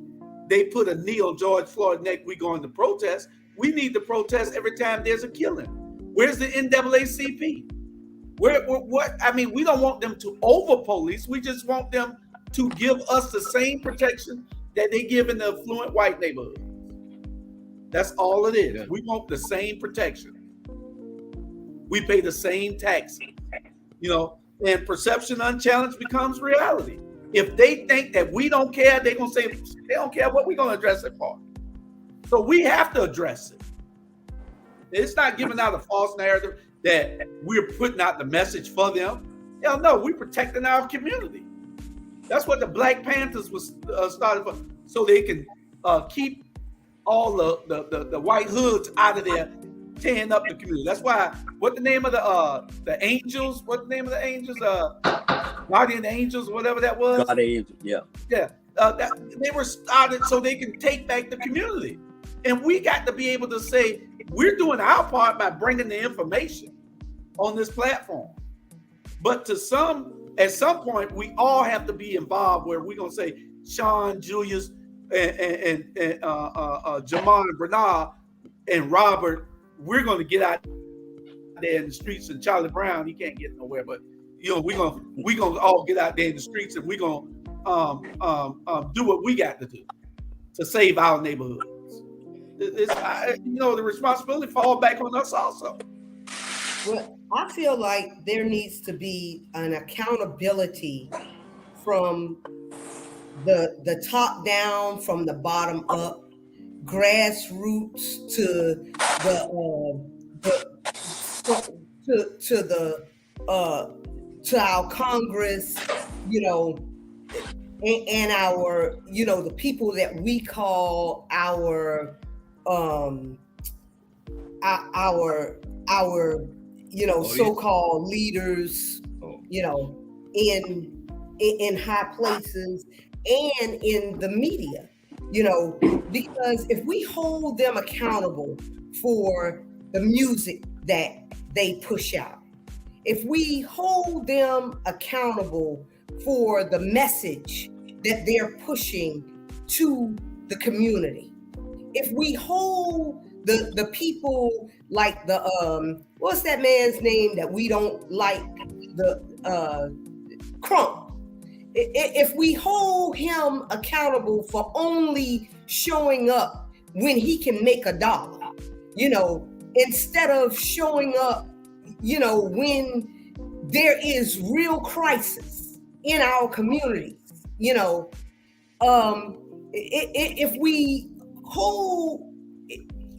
they put a knee on George Floyd's neck, we going to protest. We need to protest every time there's a killing. Where's the NAACP? We don't want them to over-police. We just want them to give us the same protection that they give in the affluent white neighborhoods. That's all it is. Yeah. We want the same protection. We pay the same taxes, and perception unchallenged becomes reality. If they think that we don't care, they're going to say they don't care what we're going to address it for. So we have to address it. It's not giving out a false narrative that we're putting out the message for them. Hell no, we're protecting our community. That's what the Black Panthers was started for, so they can keep all the white hoods out of there, tearing up the community. That's why, what the name of the angels? What the name of the angels? Guardian Angels, whatever that was. Guardian Angels, yeah. Yeah, they were started so they can take back the community, and we got to be able to say we're doing our part by bringing the information on this platform. But at some point, we all have to be involved. Where we're gonna say Sean, Julius, and Jamal and Bernard and Robert. We're going to get out there in the streets, and Charlie Brown, he can't get nowhere, but we're gonna all get out there in the streets, and we're gonna do what we got to do to save our neighborhoods. The responsibility falls back on us also. Well, I feel like there needs to be an accountability from the top down, from the bottom up, grassroots to to our Congress, you know, and our, you know, the people that we call our you know, so-called leaders, you know, in high places and in the media, you know, because if we hold them accountable for the music that they push out, if we hold them accountable for the message that they're pushing to the community, if we hold the people like the what's that man's name that we don't like, the Crump, if we hold him accountable for only showing up when he can make $1, you know, instead of showing up, you know, when there is real crisis in our communities, you know, if we hold,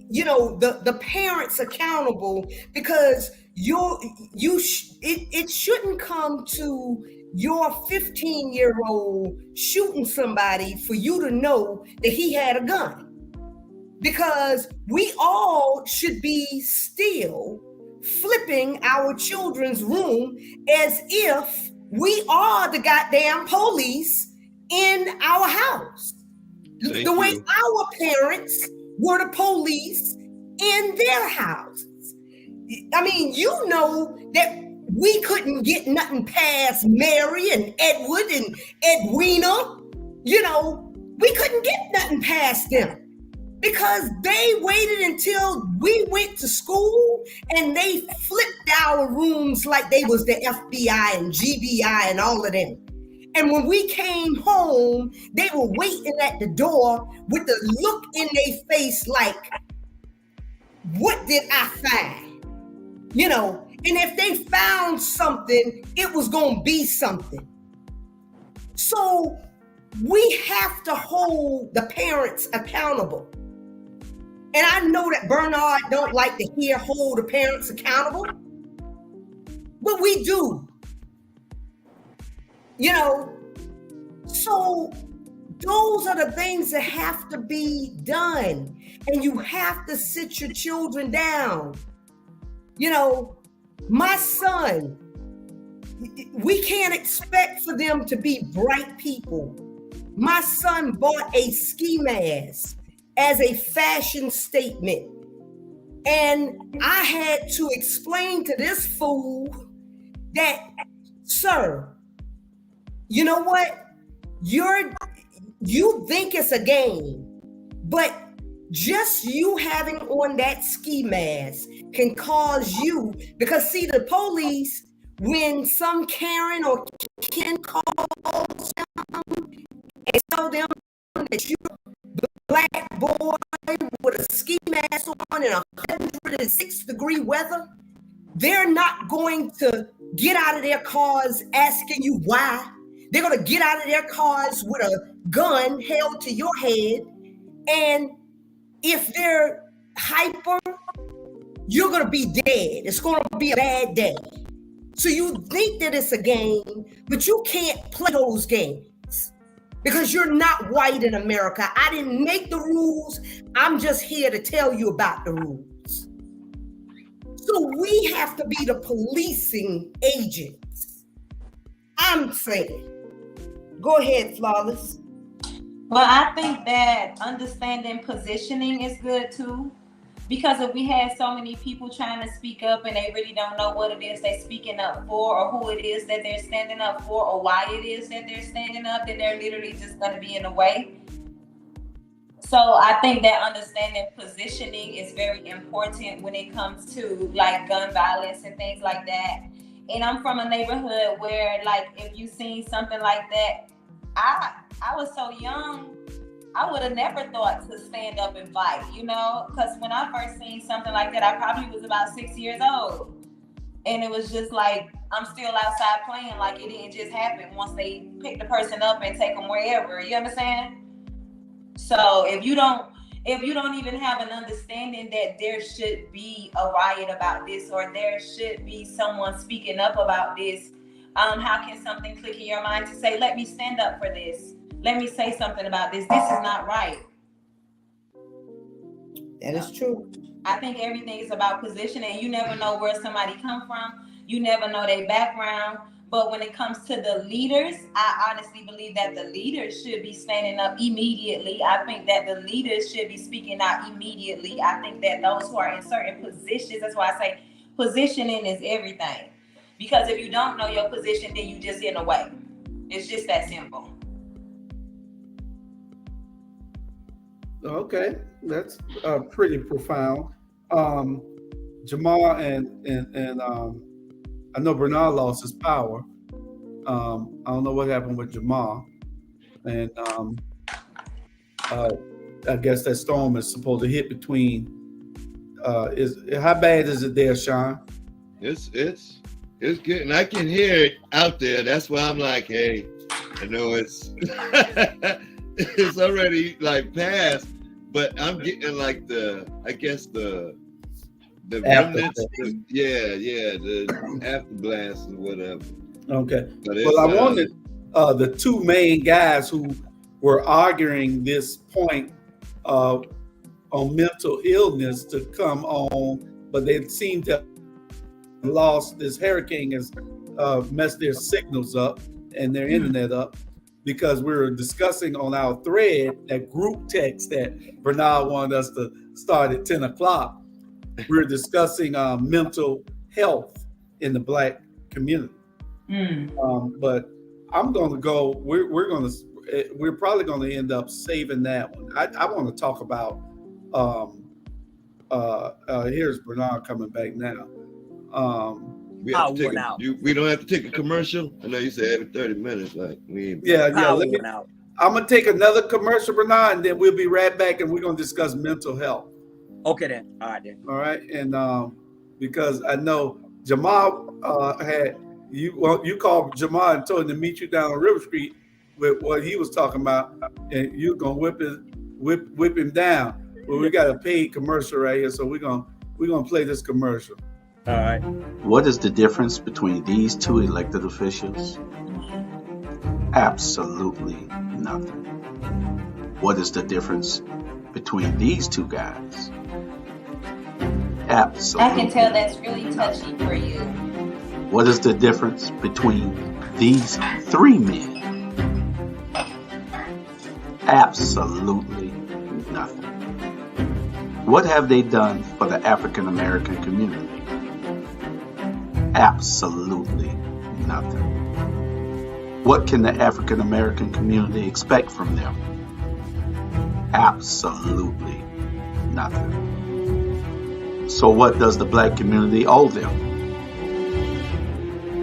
you know, the parents accountable, because it shouldn't come to your 15-year-old shooting somebody for you to know that he had a gun, because we all should be still flipping our children's room as if we are the goddamn police in our house. The way our parents were the police in their houses. I mean, you know that we couldn't get nothing past Mary and Edward and Edwina. You know, we couldn't get nothing past them because they waited until we went to school and they flipped our rooms like they was the FBI and GBI and all of them. And when we came home, they were waiting at the door with the look in their face like, what did I find? You know, and if they found something, it was going to be something. So we have to hold the parents accountable. And I know that Bernard don't like to hear hold the parents accountable, but we do. You know, so those are the things that have to be done. And you have to sit your children down. You know, my son, we can't expect for them to be bright people. My son bought a ski mask as a fashion statement. And I had to explain to this fool that, sir, you know what? You think it's a game, but just you having on that ski mask can cause you, because see, the police, when some Karen or Ken calls them and tell them that you're a black boy with a ski mask on in 106-degree weather, they're not going to get out of their cars asking you why. They're going to get out of their cars with a gun held to your head. And if they're hyper, you're going to be dead. It's going to be a bad day. So you think that it's a game, but you can't play those games because you're not white in America. I didn't make the rules. I'm just here to tell you about the rules. So we have to be the policing agents. I'm saying. Go ahead, Flawless. Well, I think that understanding positioning is good too, because if we had so many people trying to speak up and they really don't know what it is they're speaking up for or who it is that they're standing up for or why it is that they're standing up, then they're literally just going to be in the way. So I think that understanding positioning is very important when it comes to like gun violence and things like that. And I'm from a neighborhood where, like, if you seen something like that, I was so young, I would have never thought to stand up and fight, you know? Because when I first seen something like that, I probably was about 6 years old. And it was just like, I'm still outside playing, like it didn't just happen once they pick the person up and take them wherever, you understand? So if you don't, if you don't even have an understanding that there should be a riot about this, or there should be someone speaking up about this, how can something click in your mind to say, let me stand up for this, let me say something about this, this is not right? That is true. I think everything is about position, and you never know where somebody come from. You never know their background. But when it comes to the leaders, I honestly believe that the leaders should be standing up immediately. I think that the leaders should be speaking out immediately. I think that those who are in certain positions, that's why I say positioning is everything. Because if you don't know your position, then you just in a way. It's just that simple. Okay, that's pretty profound. Jamal and I know Bernard lost his power. I don't know what happened with Jamal, and I guess that storm is supposed to hit between. Is how bad is it there, Sean? It's getting. I can hear it out there. That's why I'm like, hey, I know it's it's already like past, but I'm getting like the remnants, the afterblast or whatever. Okay. Well, I wanted the two main guys who were arguing this point on mental illness to come on, but they seem to have lost. This hurricane has messed their signals up and their internet up, because we were discussing on our thread, that group text that Bernard wanted us to start at 10 o'clock. We were discussing mental health in the Black community. But I'm going to go. We're probably going to end up saving that one. I want to talk about. Here's Bernard coming back now. We don't have to take a commercial. I know you said every 30 minutes. Like I'm gonna take another commercial, Bernard, and then we'll be right back, and we're gonna discuss mental health. Okay then. All right then. All right, and because I know Jamal had you called Jamal and told him to meet you down on River Street with what he was talking about, and you're gonna whip him down. Well, we got a paid commercial right here, so we're gonna play this commercial. All right. What is the difference between these two elected officials? Absolutely nothing. What is the difference between these two guys? Absolutely. I can tell that's really touchy for you. What is the difference between these three men? Absolutely nothing. What have they done for the African American community? Absolutely nothing. What can the African American community expect from them? Absolutely nothing. So what does the Black community owe them?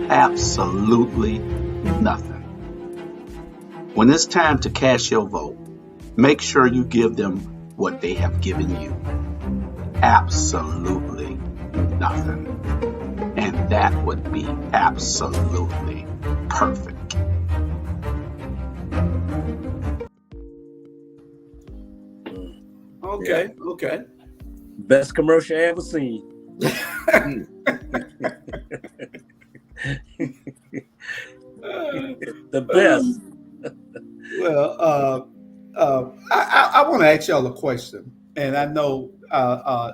Absolutely nothing. When it's time to cast your vote, make sure you give them what they have given you. Absolutely nothing. And that would be absolutely perfect. Okay. Best commercial I ever seen. The best. Well, I want to ask y'all a question, and I know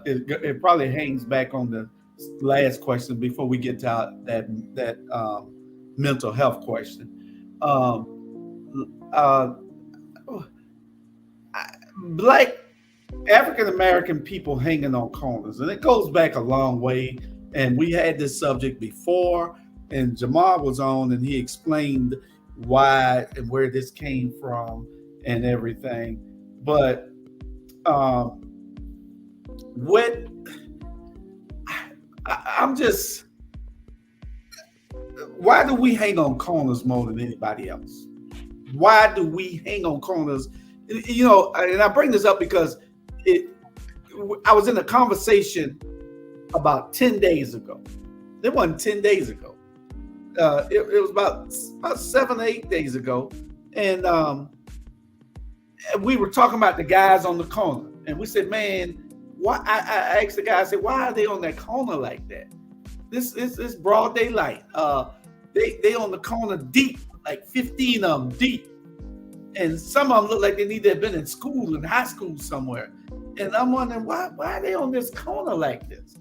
it probably hangs back on the last question before we get to that mental health question. Black African American people hanging on corners, and it goes back a long way. And we had this subject before, and Jamal was on, and he explained why and where this came from and everything. But why do we hang on corners more than anybody else? Why do we hang on corners? You know, and I bring this up because I was in a conversation about 10 days ago. It wasn't 10 days ago. It was about 7 or 8 days ago. And we were talking about the guys on the corner. And we said, man, why? I asked the guy, I said, why are they on that corner like that? This is broad daylight. They on the corner deep, like 15 of them deep. And some of them look like they need to have been in school, in high school somewhere. And I'm wondering, why are they on this corner like this?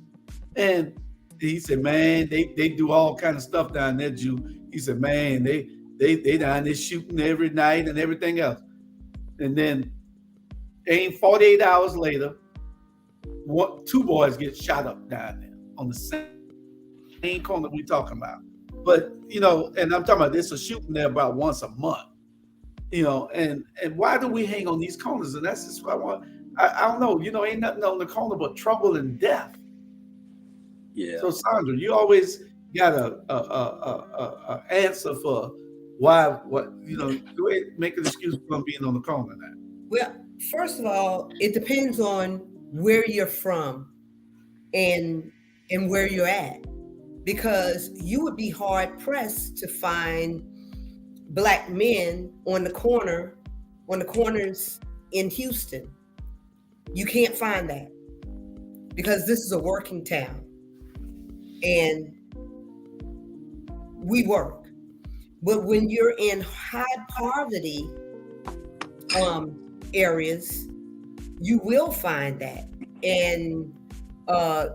And he said, man, they do all kind of stuff down there, Jew. He said, man, they down there shooting every night and everything else. And then 48 hours later, two boys get shot up down there on the same corner we talking about. But, you know, and I'm talking about this a shooting there about once a month, you know, and why do we hang on these corners? And that's just what I want. I don't know, you know, ain't nothing on the corner but trouble and death. Yeah. So Sandra, you always got a answer for what, you know, do it make an excuse for being on the corner now. Well, first of all, it depends on where you're from and where you're at, because you would be hard pressed to find Black men on the corners in Houston. You can't find that because this is a working town and we work. But when you're in high poverty areas, you will find that. And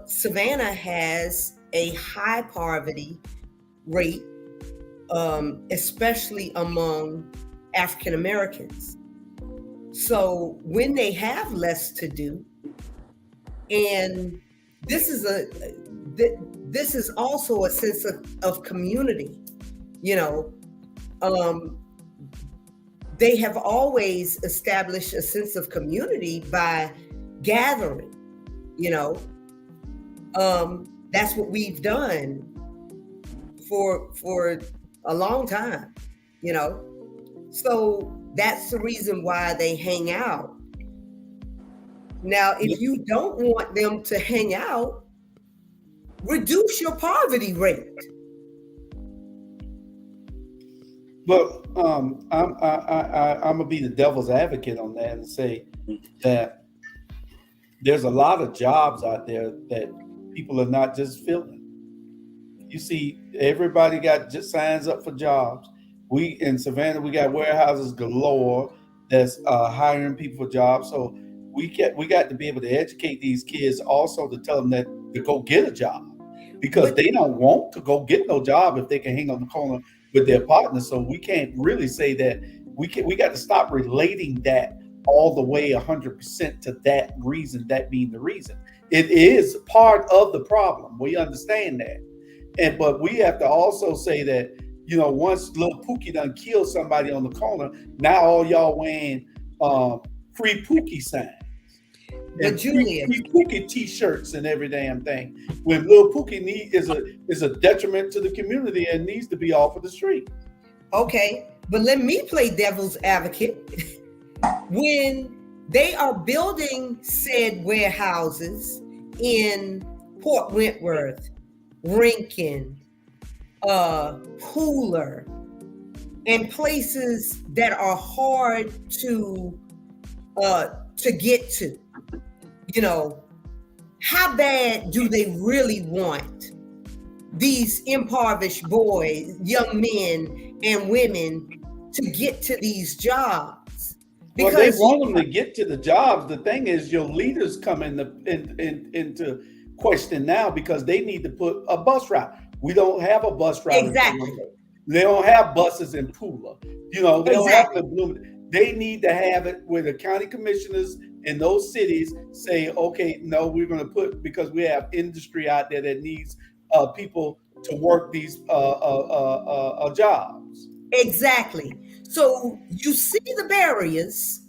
Savannah has a high poverty rate, especially among African Americans. So when they have less to do, and this is also a sense of community, you know, they have always established a sense of community by gathering, you know. That's what we've done for a long time, you know. So that's the reason why they hang out. Now, if you don't want them to hang out, reduce your poverty rate. But I'm gonna be the devil's advocate on that and say that there's a lot of jobs out there that people are not just filling. You see, everybody got just signs up for jobs. We in Savannah, we got warehouses galore that's hiring people for jobs. So we got to be able to educate these kids also to tell them that to go get a job, because they don't want to go get no job if they can hang on the corner with their partner. So we can't really say that we got to stop relating that all the way 100% to that reason, that being the reason. It is part of the problem. We understand that. But we have to also say that, you know, once Lil Pookie done killed somebody on the corner, now all y'all wearing free Pookie signs. And free Pookie t-shirts and every damn thing. When Lil Pookie is a detriment to the community and needs to be off of the street. Okay, but let me play devil's advocate. When they are building said warehouses in Port Wentworth, Rankin, Pooler, and places that are hard to get to, you know, how bad do they really want these impoverished boys, young men and women to get to these jobs? Because they want them to get to the jobs. The thing is, your leaders come into question now because they need to put a bus route. We don't have a bus route. Exactly. They don't have buses in Pula. You know, they don't have the Bloomington. They need to have it where the county commissioners in those cities say, okay, no, we're going to put, because we have industry out there that needs people to work these jobs. Exactly. So you see the barriers,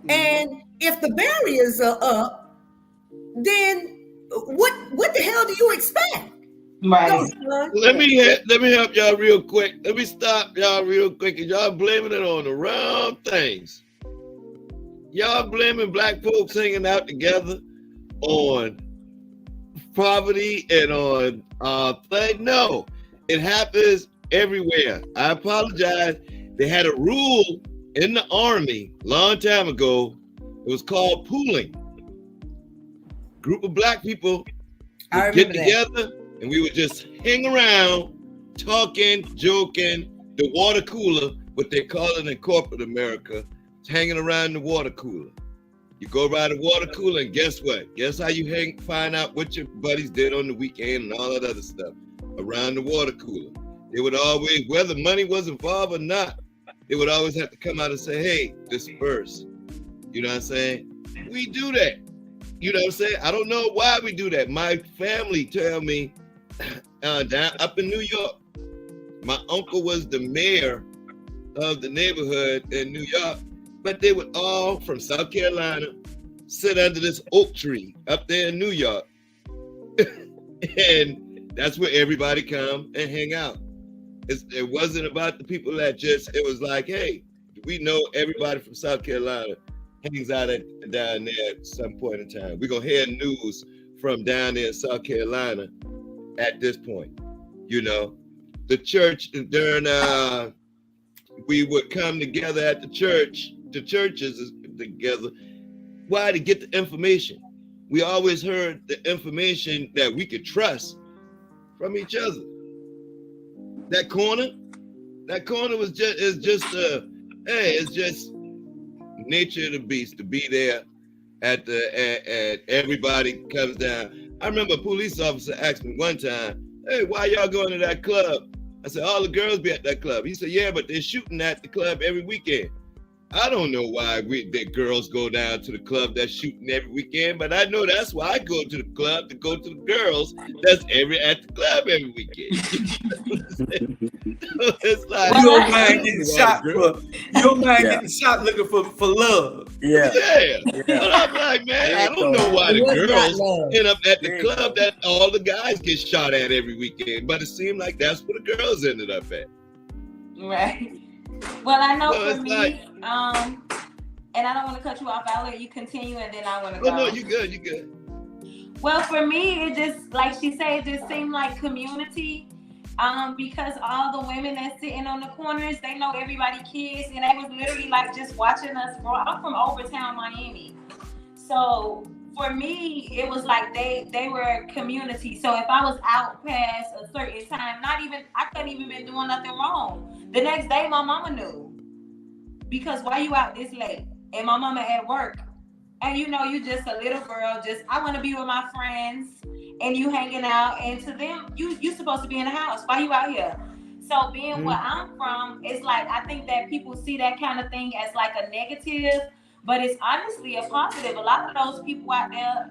and if the barriers are up, then what the hell do you expect? Right. Let me help y'all real quick. Let me stop y'all real quick. And y'all blaming it on the wrong things. Y'all blaming black folks hanging out together on poverty and on things. No, it happens everywhere. I apologize. They had a rule in the Army a long time ago It was called pooling. Group of black people I would get remember that. together and we would just hang around, talking, joking, the water cooler, what they call it in corporate America, hanging around the water cooler. You go by the water cooler and guess what? Guess how you find out what your buddies did on the weekend and all that other stuff around the water cooler. They would always, whether money was involved or not, they would always have to come out and say, hey, disperse. You know what I'm saying? We do that. You know what I'm saying? I don't know why we do that. My family tell me down up in New York, my uncle was the mayor of the neighborhood in New York, but they would all from South Carolina sit under this oak tree up there in New York. And that's where everybody come and hang out. It wasn't about the people that just, it was like, hey, we know everybody from South Carolina hangs out down there at some point in time. We're going to hear news from down there in South Carolina at this point. You know, the church during, we would come together at the churches together. Why? To get the information. We always heard the information that we could trust from each other. That corner was it's just nature of the beast to be there at everybody comes down. I remember a police officer asked me one time, hey, why y'all going to that club? I said, all the girls be at that club. He said, yeah, but they're shooting at the club every weekend. I don't know why the girls go down to the club that's shooting every weekend, but I know that's why I go to the club, to go to the girls that's at the club every weekend. It's like, you don't mind getting shot getting shot looking for love. Yeah. But I'm like, man, I don't know why the girls end up at the club that all the guys get shot at every weekend, but it seemed like that's where the girls ended up at. Right. Well, I know for me, and I don't want to cut you off. I'll let you continue, and then I want to go. No, you good. Well, for me, it just, like she said, it just seemed like community. Because all the women that's sitting on the corners, they know everybody kids, and they was literally like just watching us grow. I'm from Overtown, Miami. So for me, it was like they were community. So if I was out past a certain time, I couldn't even been doing nothing wrong. The next day, my mama knew. Because why you out this late? And my mama at work. And you know, you just a little girl, I want to be with my friends, and you hanging out, and to them, you supposed to be in the house. Why you out here? So being where I'm from, it's like, I think that people see that kind of thing as like a negative, but it's honestly a positive. A lot of those people out there,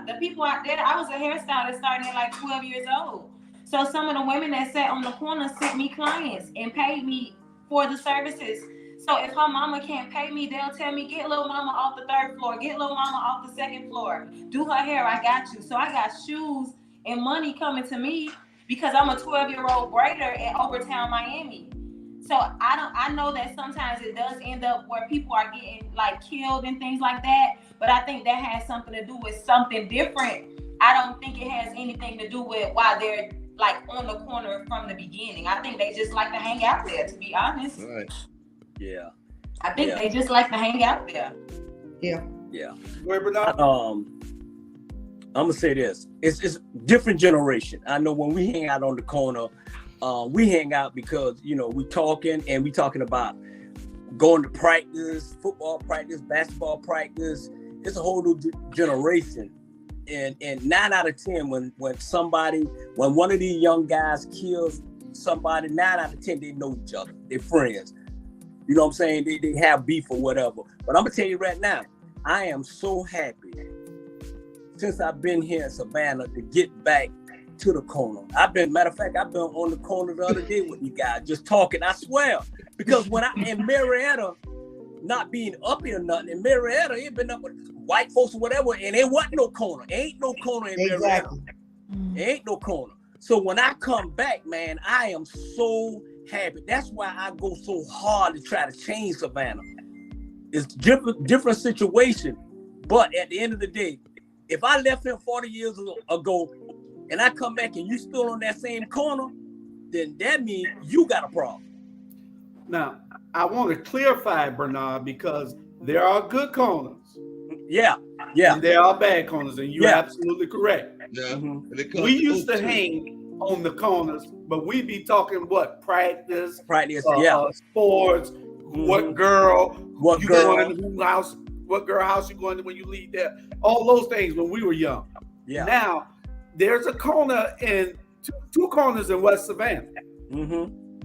the people out there, I was a hairstylist starting at like 12 years old. So some of the women that sat on the corner sent me clients and paid me for the services. So if her mama can't pay me, they'll tell me, get little mama off the 3rd floor, get little mama off the 2nd floor, do her hair, I got you. So I got shoes and money coming to me because I'm a 12-year-old braider in Overtown, Miami. So I know that sometimes it does end up where people are getting like killed and things like that, but I think that has something to do with something different. I don't think it has anything to do with why they're like on the corner from the beginning. I think they just like to hang out there, to be honest. Right. Yeah. I think they just like to hang out there. Yeah. I'm gonna say this. It's different generation. I know when we hang out on the corner, we hang out because, you know, we talking about going to practice, football practice, basketball practice. It's a whole new generation. And 9 out of 10, when one of these young guys kills somebody, 9 out of 10, they know each other. They're friends. You know what I'm saying? They have beef or whatever. But I'm gonna tell you right now, I am so happy since I've been here in Savannah to get back to the corner. Matter of fact, I've been on the corner the other day with you guys, just talking, I swear. Because when I in Marietta, not being uppy or nothing, in Marietta, it been up with white folks or whatever, and there wasn't no corner. Ain't no corner in Marietta. Ain't no corner. So when I come back, man, I am so happy. That's why I go so hard to try to change Savannah. It's different situation, but at the end of the day, if I left here 40 years ago and I come back and you still on that same corner, then that means you got a problem. Now, I want to clarify, Bernard, because there are good corners. Yeah. And there are bad corners, and you're absolutely correct. Yeah. Mm-hmm. We used to hang on the corners, but we be talking what practice, sports, what girl, house, what girl house you going to when you leave there, all those things when we were young. Yeah. Now there's a corner in two corners in West Savannah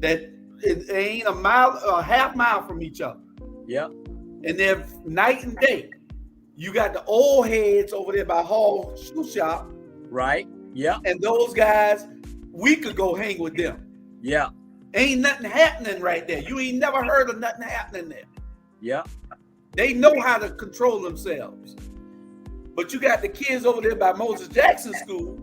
that it ain't a half mile from each other. Yeah. And they're night and day. You got the old heads over there by Hall Shoe Shop. Right. Yeah. And those guys, we could go hang with them. Yeah. Ain't nothing happening right there. You ain't never heard of nothing happening there. Yeah. They know how to control themselves. But you got the kids over there by Moses Jackson School.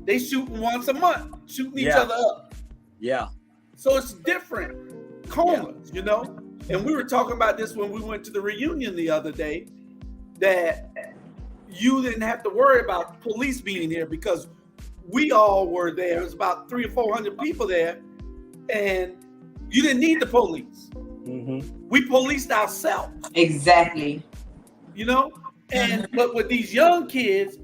They shooting once a month, shooting each other up. Yeah. So it's different corners, you know? And we were talking about this when we went to the reunion the other day, that you didn't have to worry about police being here because we all were there. It was about 300 or 400 people there, and you didn't need the police. We policed ourselves. Exactly. You know? And but with these young kids,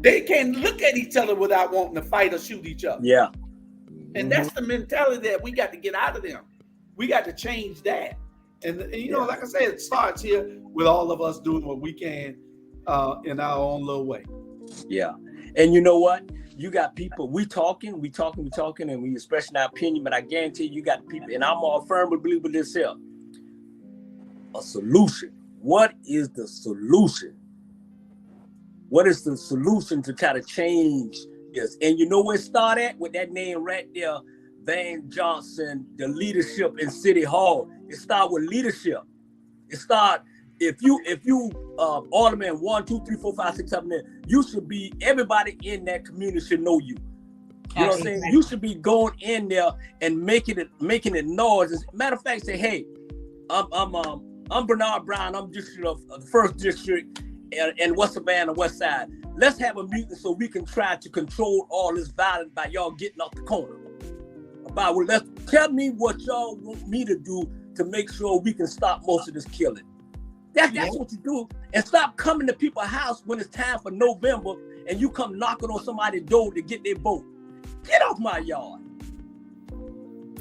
they can't look at each other without wanting to fight or shoot each other. Yeah. And that's the mentality that we got to get out of them. We got to change that. And you know, like I said, it starts here with all of us doing what we can in our own little way. Yeah. And you know what? You got people, we talking, and we expressing our opinion, but I guarantee you got people, and I'm a firm believer in this here. A solution. What is the solution? What is the solution to try to change this? And you know where it started at? With that name right there, Van Johnson, the leadership in City Hall. It started with leadership. It started, if you Alderman 1, 2, 3, 4, 5, 6, 7, 8, you should be, everybody in that community should know you. You know what I'm saying? You should be going in there and making it noise. As a matter of fact, say, hey, I'm Bernard Brown. I'm district of the first district in West Savannah, West Side. Let's have a meeting so we can try to control all this violence by y'all getting off the corner. Tell me what y'all want me to do to make sure we can stop most of this killing. That's what you do. And stop coming to people's house when it's time for November and you come knocking on somebody's door to get their vote. Get off my yard.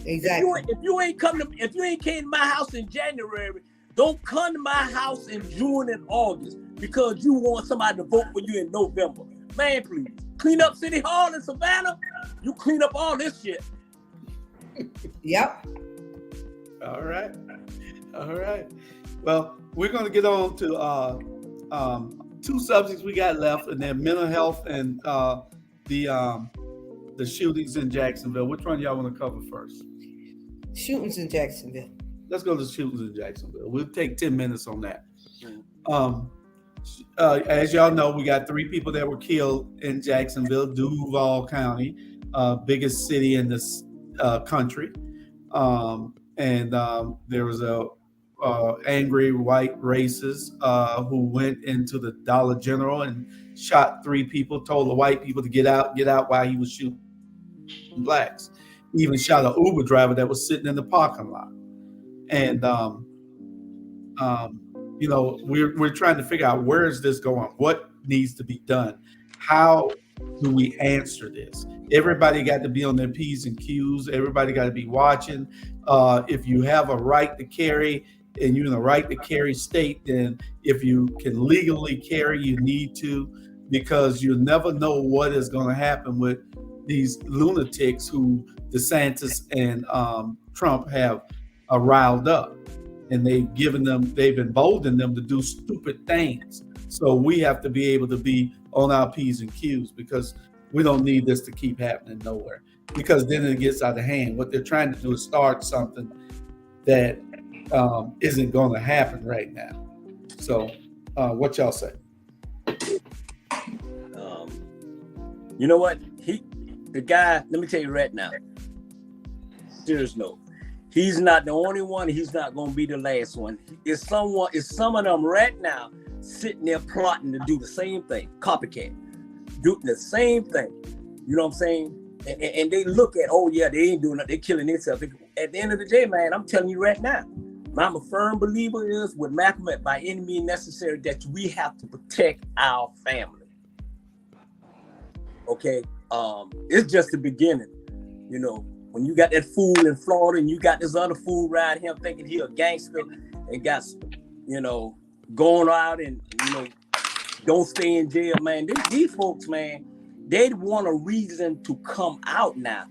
Exactly. If you ain't came to my house in January, don't come to my house in June and August because you want somebody to vote for you in November. Man, please. Clean up City Hall in Savannah. You clean up all this shit. Yep. All right. Well, we're going to get on to two subjects we got left, and then mental health and the shootings in Jacksonville. Which one y'all want to cover first? Shootings in Jacksonville. Let's go to shootings in Jacksonville. We'll take 10 minutes on that. As y'all know, we got 3 people that were killed in Jacksonville, Duval County, biggest city in this country. And there was a angry white racist who went into the Dollar General and shot 3 people, told the white people to get out while he was shooting blacks. He even shot an Uber driver that was sitting in the parking lot. And you know, we're trying to figure out, where is this going? What needs to be done? How do we answer this? Everybody got to be on their P's and Q's. Everybody got to be watching. If you have a right to carry and you're in a right to carry state, then if you can legally carry, you need to, because you never know what is going to happen with these lunatics who DeSantis and Trump have riled up. And they've emboldened them to do stupid things. So we have to be able to be on our P's and Q's, because we don't need this to keep happening nowhere, because then it gets out of hand. What they're trying to do is start something that isn't going to happen right now. So what y'all say? You know what? The guy, let me tell you right now, serious note. He's not the only one. He's not going to be the last one. It's some of them right now sitting there plotting to do the same thing, copycat, doing the same thing. You know what I'm saying? And they look at, oh yeah, they ain't doing nothing. They're killing themselves. At the end of the day, man, I'm telling you right now, I'm a firm believer is with Malcolm by any means necessary that we have to protect our family. Okay, it's just the beginning. You know, when you got that fool in Florida and you got this other fool around him thinking he a gangster and got, you know, going out and, you know, don't stay in jail, man. These folks, man, they want a reason to come out now.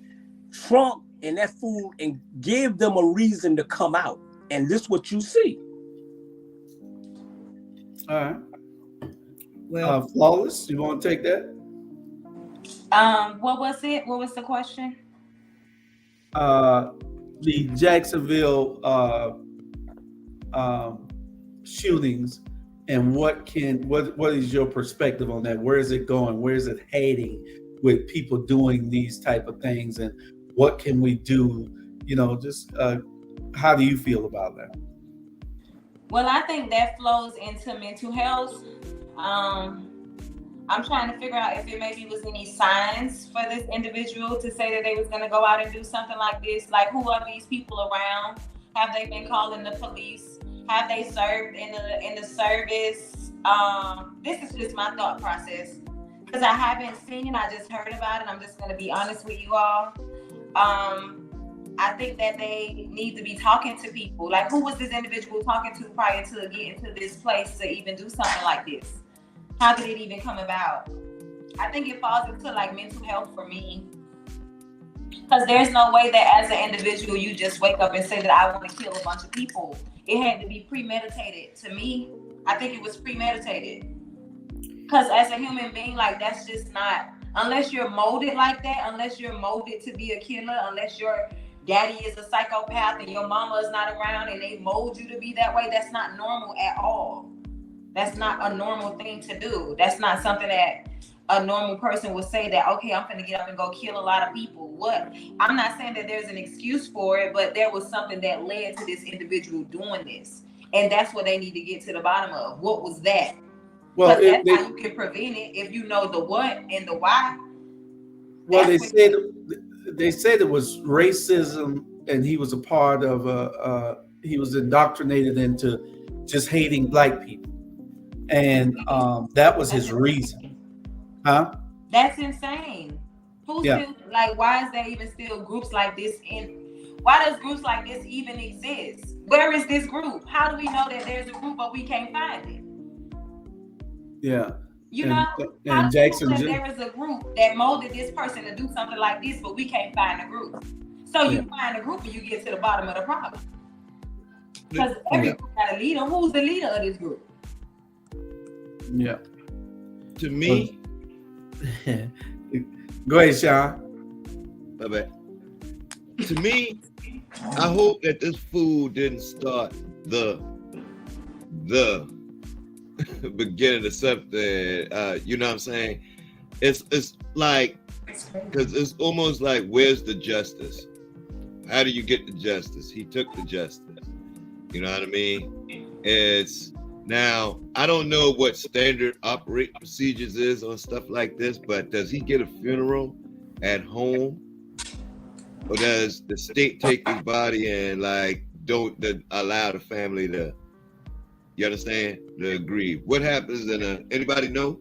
Trump and that fool and give them a reason to come out. And this is what you see. All right. Well, Flawless, you want to take that? What was it? What was the question? The Jacksonville shootings, and what is your perspective on that? Where is it going? Where is it heading with people doing these type of things, and what can we do? You know, just how do you feel about that? Well, I think that flows into mental health. I'm trying to figure out if it maybe was any signs for this individual to say that they was going to go out and do something like this. Like, who are these people around? Have they been calling the police? Have they served in the service? This is just my thought process, because I haven't seen it. I just heard about it. I'm just going to be honest with you all. I think that they need to be talking to people. Like, who was this individual talking to prior to getting to this place to even do something like this? How did it even come about? I think it falls into like mental health for me. Because there's no way that as an individual, you just wake up and say that I want to kill a bunch of people. It had to be premeditated. To me, I think it was premeditated. Because as a human being, like, that's just not, unless you're molded like that, unless you're molded to be a killer, unless your daddy is a psychopath and your mama is not around and they mold you to be that way, that's not normal at all. That's not a normal thing to do. That's not something that a normal person would say that, okay, I'm gonna get up and go kill a lot of people. What? I'm not saying that there's an excuse for it, but there was something that led to this individual doing this. And that's what they need to get to the bottom of. What was that? Well, that's how you can prevent it if you know the what and the why. Well, they said it was racism, and he was a part of he was indoctrinated into just hating black people. And that was his reason. Huh? That's insane. Who's still, like, why is there even still groups like this why does groups like this even exist? Where is this group? How do we know that there's a group but we can't find it? Yeah. You know, and Jackson, that there is a group that molded this person to do something like this, but we can't find a group. So you find a group and you get to the bottom of the problem. Because every group got a leader. Who's the leader of this group? Yeah. To me, go ahead, Sean. My bad. To me, I hope that this fool didn't start the beginning of something. You know what I'm saying? It's like, because it's almost like, where's the justice? How do you get the justice? He took the justice. You know what I mean? It's now, I don't know what standard operating procedures is on stuff like this, but does he get a funeral at home? Or does the state take his body and like don't allow the family to, you understand, to grieve? What happens in anybody know?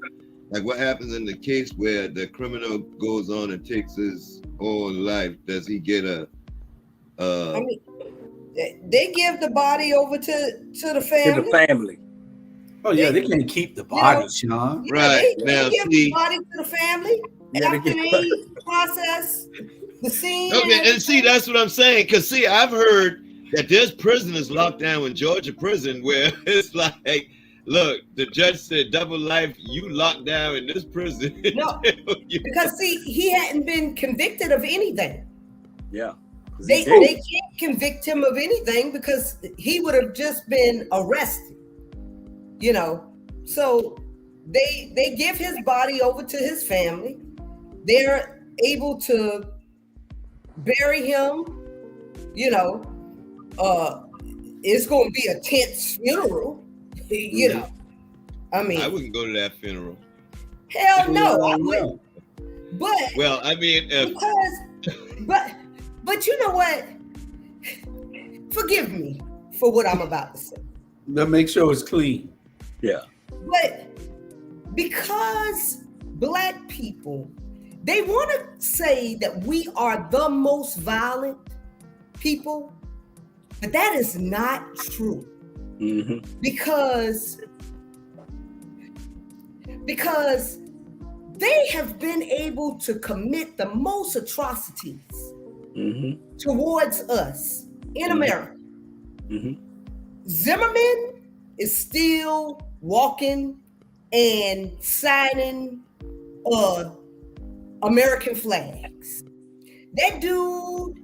Like, what happens in the case where the criminal goes on and takes his own life? Does he get a I mean, they give the body over to the family. To the family. Oh yeah, they can't keep the body, Sean. Right. They give the body to the family. And after they process the scene. Okay, and see, that's what I'm saying. Because see, I've heard that there's prisoners locked down in Georgia prison where it's like, look, the judge said double life, you locked down in this prison. No, because see, he hadn't been convicted of anything. Yeah. They can't convict him of anything because he would have just been arrested. You know, so they give his body over to his family. They're able to bury him. You know, it's going to be a tense funeral. You know, I mean, I wouldn't go to that funeral. Hell no, I wouldn't. But well, I mean, but you know what? Forgive me for what I'm about to say. They'll make sure it's clean. Yeah. But because Black people, they want to say that we are the most violent people, but that is not true. Mm-hmm. Because they have been able to commit the most atrocities towards us in America. Mm-hmm. Zimmerman is still walking and signing American flags. That dude,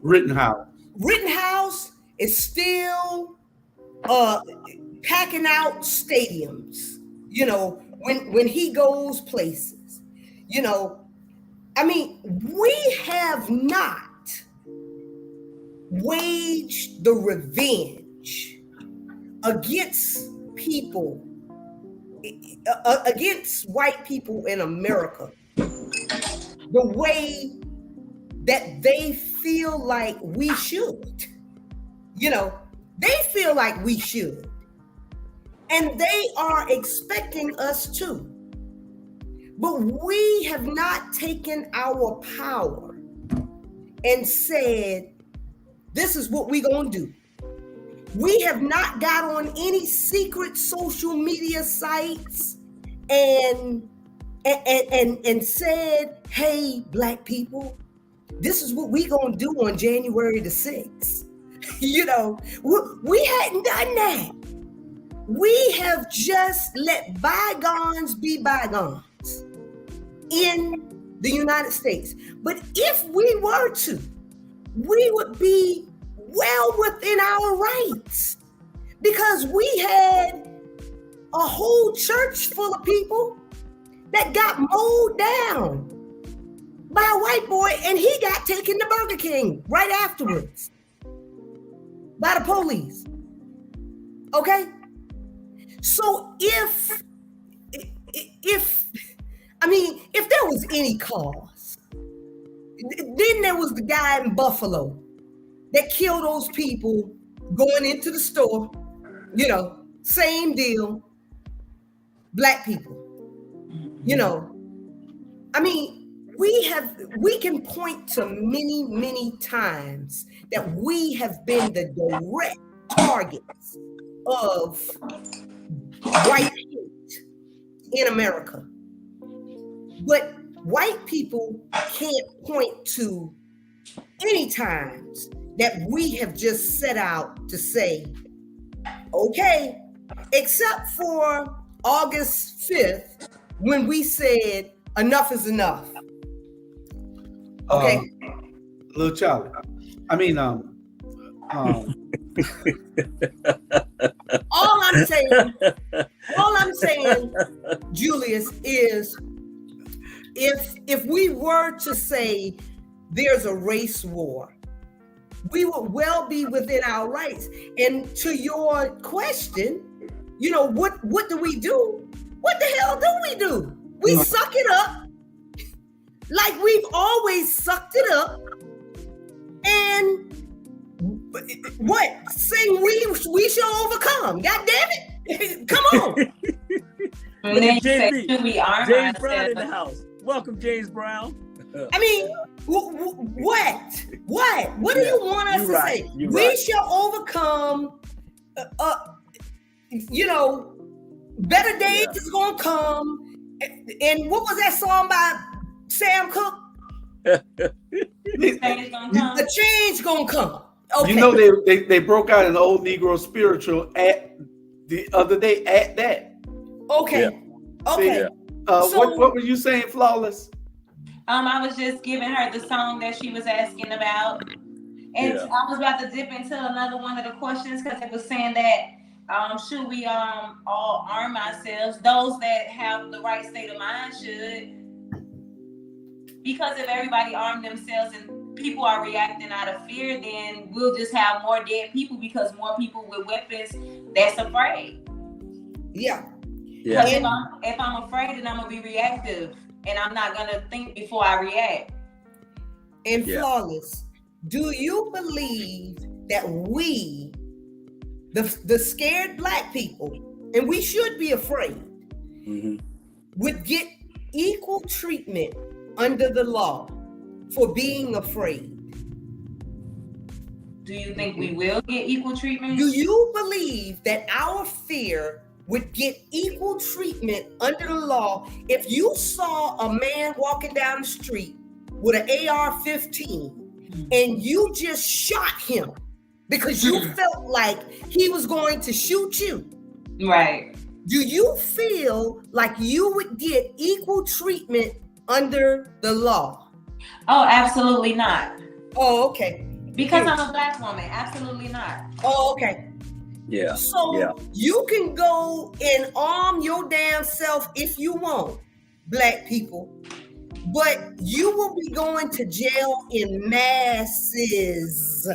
Rittenhouse is still packing out stadiums, you know, when he goes places. You know, I mean, we have not waged the revenge against people, against white people in America, the way that they feel like we should. You know, they feel like we should. And they are expecting us to. But we have not taken our power and said, this is what we're going to do. We have not got on any secret social media sites and said, hey, Black people, this is what we're going to do on January the 6th. You know, we hadn't done that. We have just let bygones be bygones in the United States. But if we were to, we would be well within our rights, because we had a whole church full of people that got mowed down by a white boy, and he got taken to Burger King right afterwards by the police. Okay? So if there was any cause, then there was the guy in Buffalo that killed those people going into the store, you know, same deal, Black people, you know. I mean, we can point to many, many times that we have been the direct targets of white hate in America. But white people can't point to any times that we have just set out to say, okay, except for August 5th, when we said enough is enough. Okay. Little Charlie. I mean, all I'm saying, Julius, is if we were to say there's a race war, we would well be within our rights. And to your question, you know, what do we do? What the hell do we do? We suck it up like we've always sucked it up. And what? Sing we shall overcome. God damn it. Come on. James Brown in the house. Welcome, James Brown. I mean, what? What do you want us to say? We shall overcome. You know, better days is gonna come. And what was that song by Sam Cooke? The change gonna come. Okay. You know, they broke out an old Negro spiritual at the other day at that. Okay. Yeah. Okay. So, what were you saying, Flawless? I was just giving her the song that she was asking about. And I was about to dip into another one of the questions, because it was saying that should we all arm ourselves? Those that have the right state of mind should. Because if everybody armed themselves and people are reacting out of fear, then we'll just have more dead people, because more people with weapons that's afraid. Yeah. Yeah. If I'm afraid, then I'm gonna be reactive, and I'm not gonna think before I react. And Flawless, do you believe that we, the scared Black people, and we should be afraid, would get equal treatment under the law for being afraid? Do you think we will get equal treatment? Do you believe that our fear would get equal treatment under the law if you saw a man walking down the street with an AR-15 and you just shot him because you felt like he was going to shoot you? Right. Do you feel like you would get equal treatment under the law? Oh, absolutely not. Oh, okay. Because I'm a Black woman, absolutely not. Oh, okay. Yeah. So you can go and arm your damn self if you want, Black people, but you will be going to jail in masses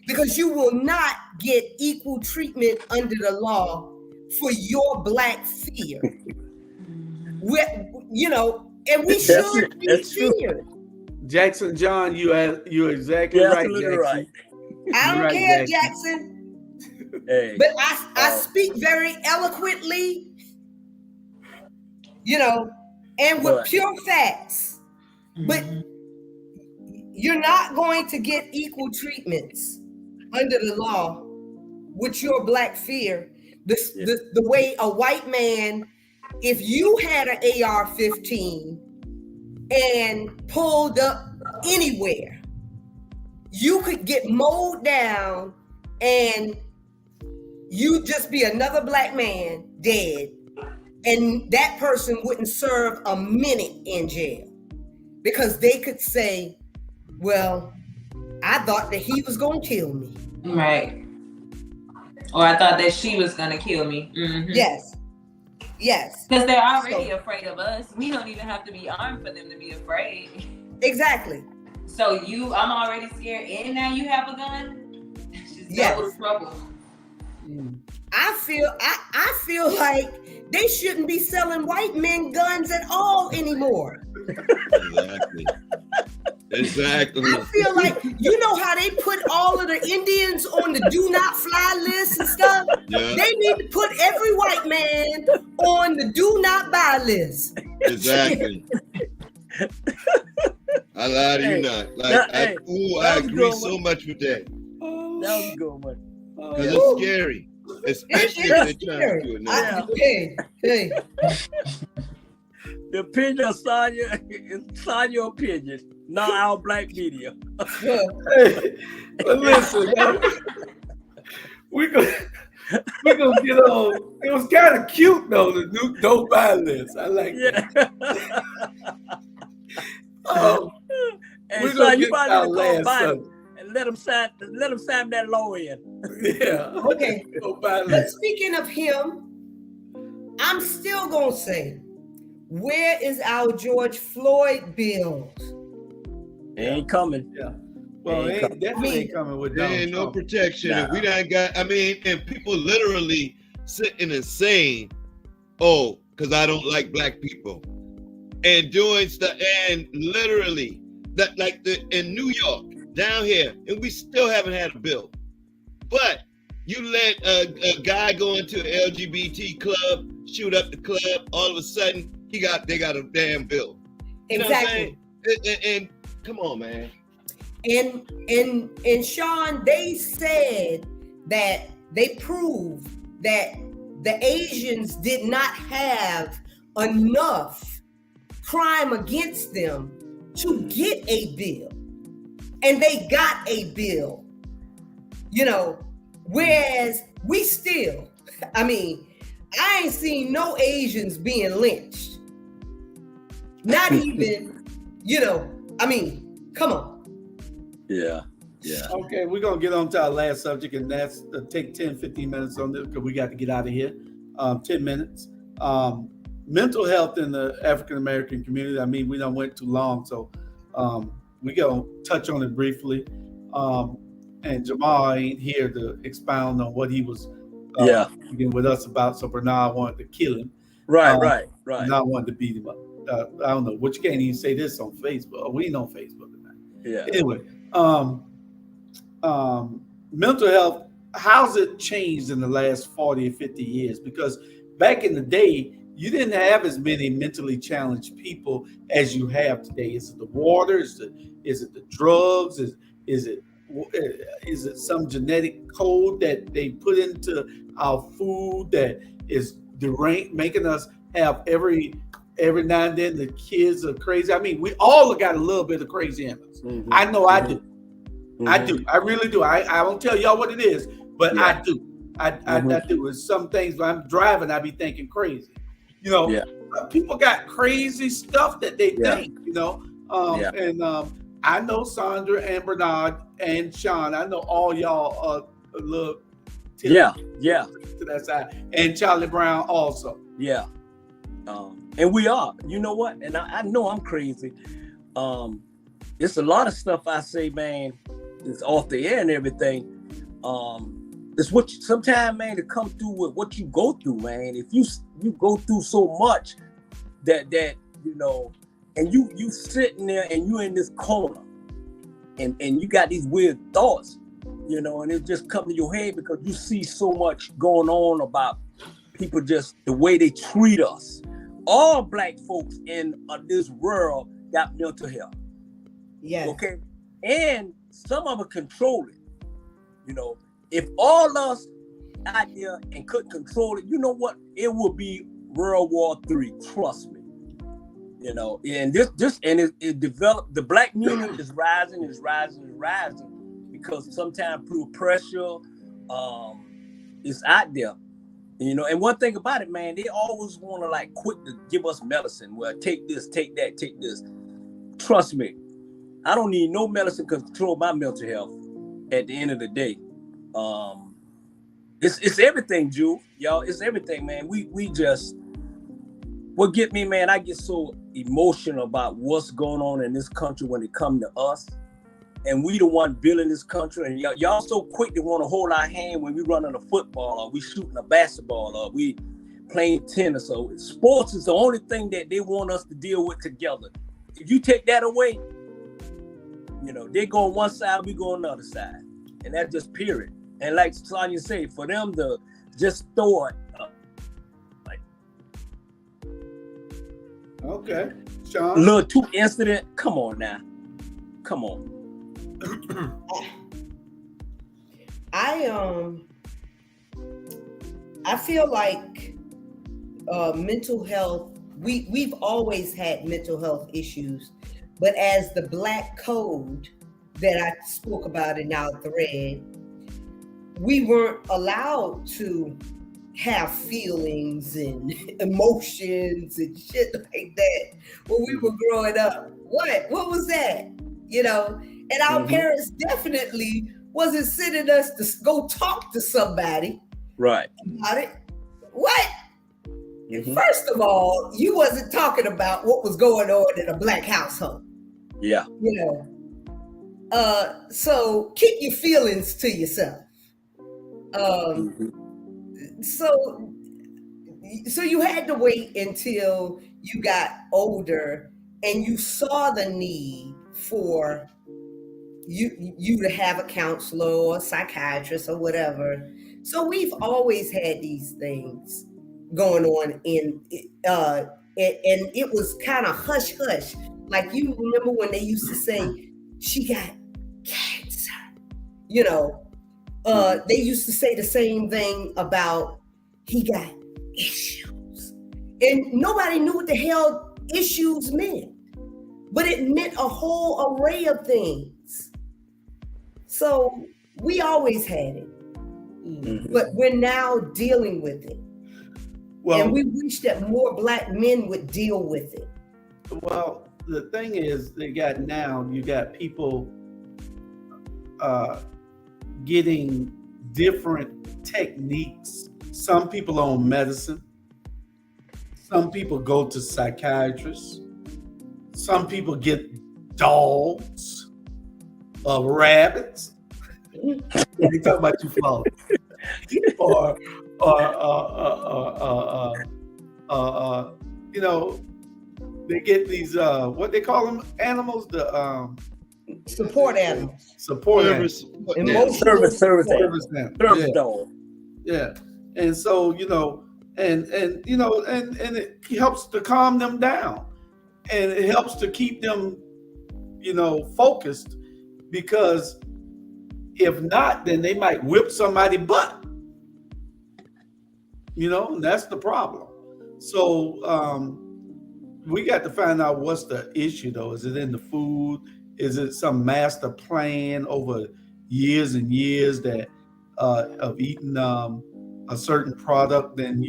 because you will not get equal treatment under the law for your Black fear. And we should be feared. Jackson John, you're exactly right, Jackson. Right. I don't care, Jackson. Hey, but I speak very eloquently, and with pure facts. But you're not going to get equal treatments under the law with your Black fear. The way a white man, if you had an AR-15 and pulled up anywhere, you could get mowed down and you'd just be another Black man dead, and that person wouldn't serve a minute in jail because they could say, well, I thought that he was going to kill me. Right. Or I thought that she was going to kill me. Mm-hmm. Yes. Because they're already afraid of us. We don't even have to be armed for them to be afraid. Exactly. So I'm already scared, and now you have a gun? It's just double trouble. I feel like they shouldn't be selling white men guns at all anymore. Exactly. I feel like, how they put all of the Indians on the do not fly list and stuff? Yeah. They need to put every white man on the do not buy list. Exactly. I lie to you not. I agree so much with that. That was a good one. Because it's scary. Especially if they're trying to do it now. Hey. The opinion of Sonya is Sonya's opinion, not our Black media. Hey, but listen, we're gonna get on. It was kind of cute though, the new don't buy list. I like that. And so you probably need to go buy it and let them sign that law in. Yeah. Okay. But speaking of him, I'm still gonna say, where is our George Floyd bill? It ain't coming. Yeah. Well, it definitely ain't coming with there Donald ain't Trump. No protection. If we done got, and people literally sitting and saying, oh, because I don't like Black people. And doing stuff, and literally, that in New York, down here, and we still haven't had a bill. But you let a guy go into an LGBT club, shoot up the club, all of a sudden, they got a damn bill. You Exactly. know what I'm saying? And come on, man. And Sean, they said that they proved that the Asians did not have enough crime against them to get a bill. And they got a bill, whereas we still, I ain't seen no Asians being lynched. Not even, come on. Yeah. Okay, we're going to get on to our last subject, and that's take 10, 15 minutes on this because we got to get out of here. 10 minutes. Mental health in the African-American community. We don't went too long, so we going to touch on it briefly. And Jamal ain't here to expound on what he was with us about, so Bernard wanted to kill him. Right. Bernard wanted to beat him up. I don't know, but you can't even say this on Facebook. We ain't on Facebook tonight. Yeah. Anyway, mental health, how's it changed in the last 40 or 50 years? Because back in the day, you didn't have as many mentally challenged people as you have today. Is it the water? Is it the drugs? Is it is it some genetic code that they put into our food that is deranged, making us have every now and then the kids are crazy? I mean, we all got a little bit of crazy in us. Mhm. I know I do. Mhm. I do. I really do. I won't tell y'all what it is, but Yeah. I do. I do. It's some things when I'm driving, I be thinking crazy. You know, Yeah. people got crazy stuff that they Yeah. think, you know. Yeah. And I know Sandra and Bernard and Sean. I know all y'all a little Yeah. to that side. And Charlie Brown also. Yeah. And we are. You know what? And I know I'm crazy. It's a lot of stuff I say, man. It's off the air and everything. It's what sometimes, man, to come through with what you go through, man. If you go through so much that you know, and you sitting there and you in this corner, and you got these weird thoughts, you know, and it just come to your head because you see so much going on about people, just the way they treat us. All black folks in this world got mental health. Yes. Okay, and some of it control it. You know, if all us out there and couldn't control it, you know what? It would be World War III. Trust me. You know, and this and it developed. The black community is rising because sometimes through pressure, it's out there. You know, and one thing about it, man, they always want to like quick to give us medicine. Well, take this, take that, take this. Trust me, I don't need no medicine to control my mental health. At the end of the day, it's everything, Jew, y'all. It's everything, man. We just what get me, man. I get so emotional about what's going on in this country when it comes to us, and we the one building this country. And y'all so quick to want to hold our hand when we running a football or we shooting a basketball or we playing tennis. So sports is the only thing that they want us to deal with together. If you take that away, you know, they go on one side, we go on the other side. And that's just period. And like Sonya said, for them to just throw it like Okay. Sean? little two incident, come on now. Come on. I feel like mental health, we've always had mental health issues, but as the Black Code that I spoke about in our thread, we weren't allowed to have feelings and emotions and shit like that when we were growing up. What was that? You know, and our parents definitely wasn't sending us to go talk to somebody Right. about it. What? First of all, you wasn't talking about what was going on in a Black household. Yeah. You know, so keep your feelings to yourself. So you had to wait until you got older and you saw the need for you to have a counselor or a psychiatrist or whatever. So we've always had these things going on and it was kind of hush hush. Like, you remember when they used to say she got cancer, you know, they used to say the same thing about he got issues, and nobody knew what the hell issues meant, but it meant a whole array of things. So we always had it, but we're now dealing with it. Well, and we wish that more Black men would deal with it. Well, the thing is, you got people getting different techniques. Some people on medicine. Some people go to psychiatrists. Some people get dogs, rabbits. They talk about you, Florida. You know, they get these what they call them, animals, the Support animals. Support animals. Service, Emotional Service support. Service animals. Service Yeah. dog. Yeah. And so, and it helps to calm them down. And it helps to keep them, focused, because if not, then they might whip somebody's butt. And that's the problem. So we got to find out what's the issue, though. Is it in the food? Is it some master plan over years and years that of eating a certain product, then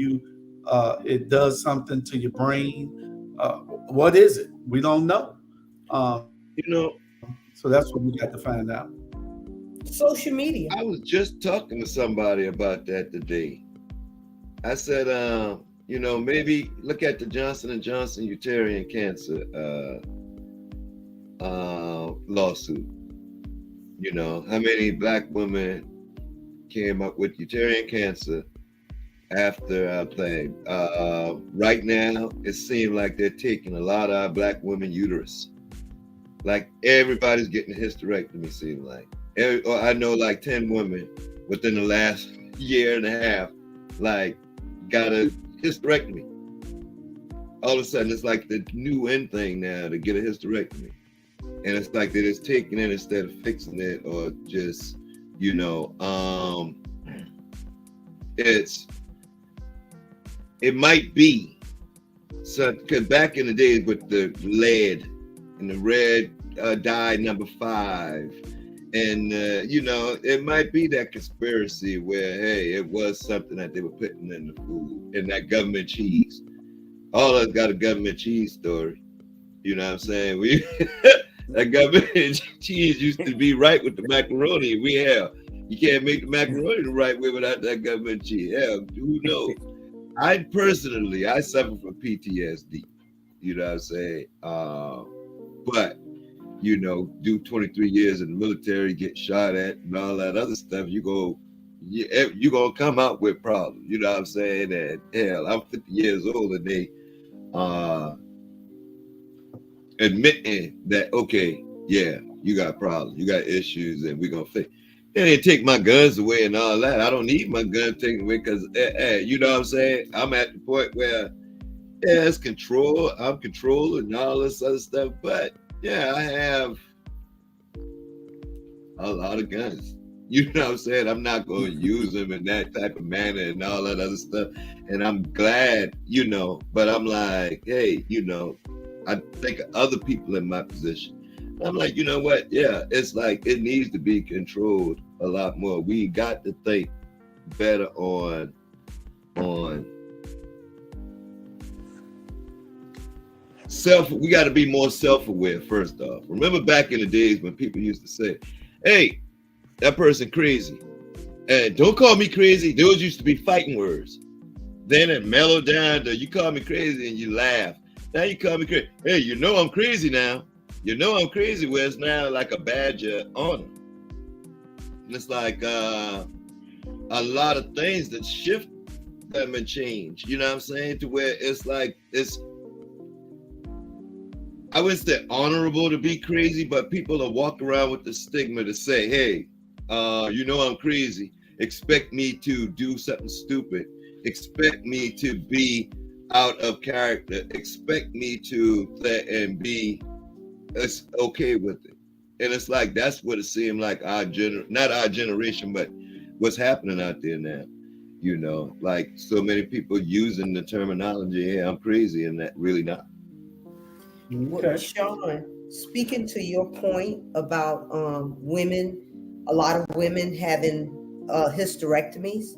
it does something to your brain? What is it? We don't know. So that's what we got to find out. Social media. I was just talking to somebody about that today. I said, maybe look at the Johnson & Johnson uterine cancer lawsuit. How many Black women came up with uterine cancer after our thing? Right now, it seems like they're taking a lot of our Black women uterus. Like everybody's getting a hysterectomy, seems like. I know like 10 women within the last year and a half, like, got a hysterectomy. All of a sudden, it's like the new in thing now to get a hysterectomy. And it's like they're just taking it instead of fixing it, or just, it might be. So, because back in the days with the lead and the red dye number 5, and it might be that conspiracy where, hey, it was something that they were putting in the food, and that government cheese. All of us got a government cheese story. You know what I'm saying? That government cheese used to be right with the macaroni. You can't make the macaroni the right way without that government cheese. Hell, who knows? I suffer from PTSD. You know what I'm saying? But do 23 years in the military, get shot at, and all that other stuff, you're gonna come out with problems. You know what I'm saying? And hell, I'm 50 years old, and they admitting that, okay, yeah, you got problems, you got issues, and we're gonna fix. And they take my guns away and all that. I don't need my gun taken away, because you know what I'm saying? I'm at the point where it's control. I'm controlling and all this other stuff, but yeah, I have a lot of guns. You know what I'm saying? I'm not going to use them in that type of manner and all that other stuff. And I'm glad, but I'm like, hey, I think of other people in my position. I'm like, you know what? Yeah, it's like it needs to be controlled a lot more. We got to think better on we got to be more self-aware, first off. Remember back in the days when people used to say, hey, that person crazy. And don't call me crazy. Those used to be fighting words. Then it mellowed down to, you call me crazy and you laugh. Now you call me crazy. Hey, I'm crazy now. I'm crazy, where it's now like a badge of honor. And it's like a lot of things that shift them and change. You know what I'm saying? To where it's like, I wouldn't say honorable to be crazy, but people are walking around with the stigma to say, hey, I'm crazy. Expect me to do something stupid. Expect me to be out of character. Expect me to and be okay with it. And it's like, that's what it seemed like not our generation, but what's happening out there now. Like so many people using the terminology, hey, I'm crazy, and that really not. Okay. Sean, speaking to your point about women, a lot of women having hysterectomies.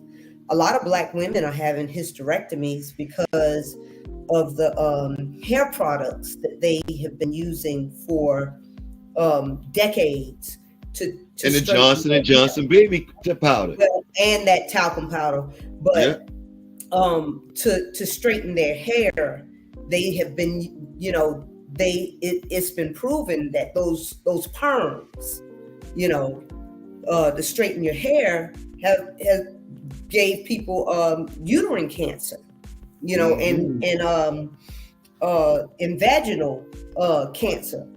A lot of Black women are having hysterectomies because of the hair products that they have been using for decades to and the Johnson & Johnson baby powder. Well, and that talcum powder. But to straighten their hair, they have been, it's been proven that those perms, to straighten your hair have gave people uterine cancer, and vaginal cancer,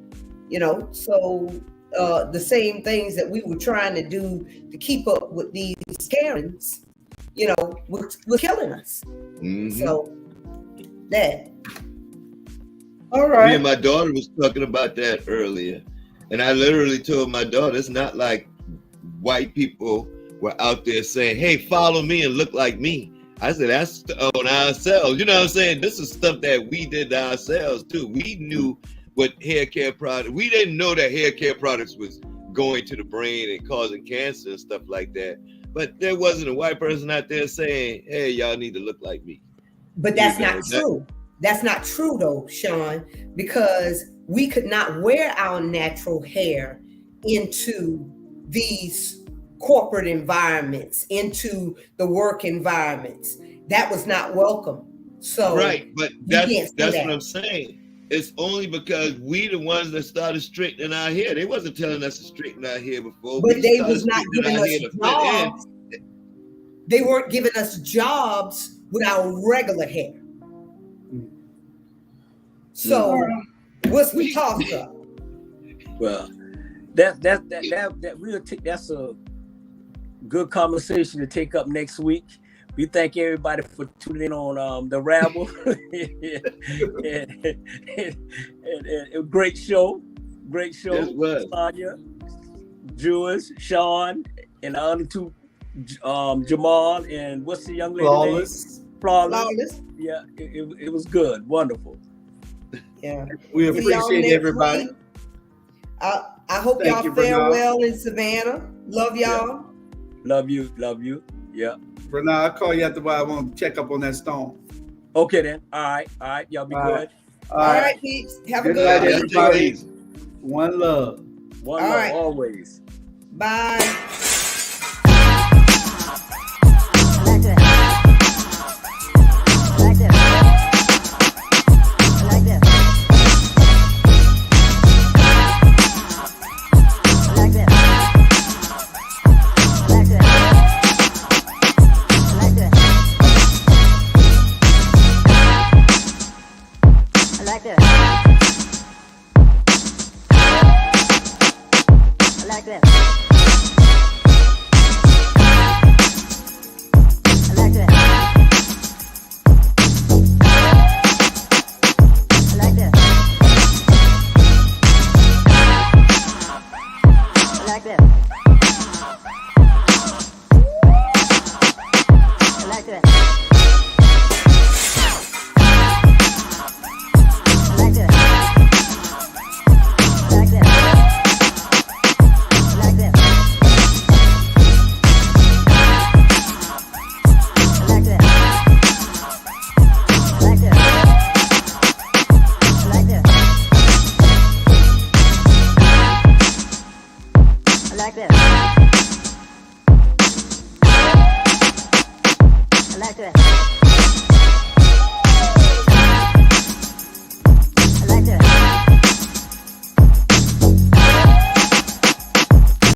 so the same things that we were trying to do to keep up with these Karens, was killing us. Mhm. So that. All Me right. and my daughter was talking about that earlier, and I literally told my daughter, it's not like white people were out there saying, "Hey, follow me and look like me." I said, that's on ourselves. You know what I'm saying? This is stuff that we did to ourselves too. We knew what hair care products. We didn't know that hair care products was going to the brain and causing cancer and stuff like that. But there wasn't a white person out there saying, "Hey, y'all need to look like me." But that's not true. That's not true though, Sean, because we could not wear our natural hair into these corporate environments, into the work environments. That was not welcome. So right, but that's what I'm saying. It's only because we the ones that started straightening our hair. They wasn't telling us to straighten our hair before. But they was not giving us jobs. They weren't giving us jobs with our regular hair. So what's the toss up? Well, that's a good conversation to take up next week. We thank everybody for tuning in on the Rabble. and great show. Sonia, Jules, Sean, and the other two, Jamal, and what's the young lady name? Flawless. Yeah, it was good. Wonderful. Yeah. We appreciate everybody. I hope y'all fare well in Savannah. Love y'all. Yeah. Love you. Yeah. Bernard, I'll call you after a while. I want to check up on that stone. Okay then. All right. Y'all be good. All right, peeps. Have a good night, everybody. One love. One love always. Bye. like that.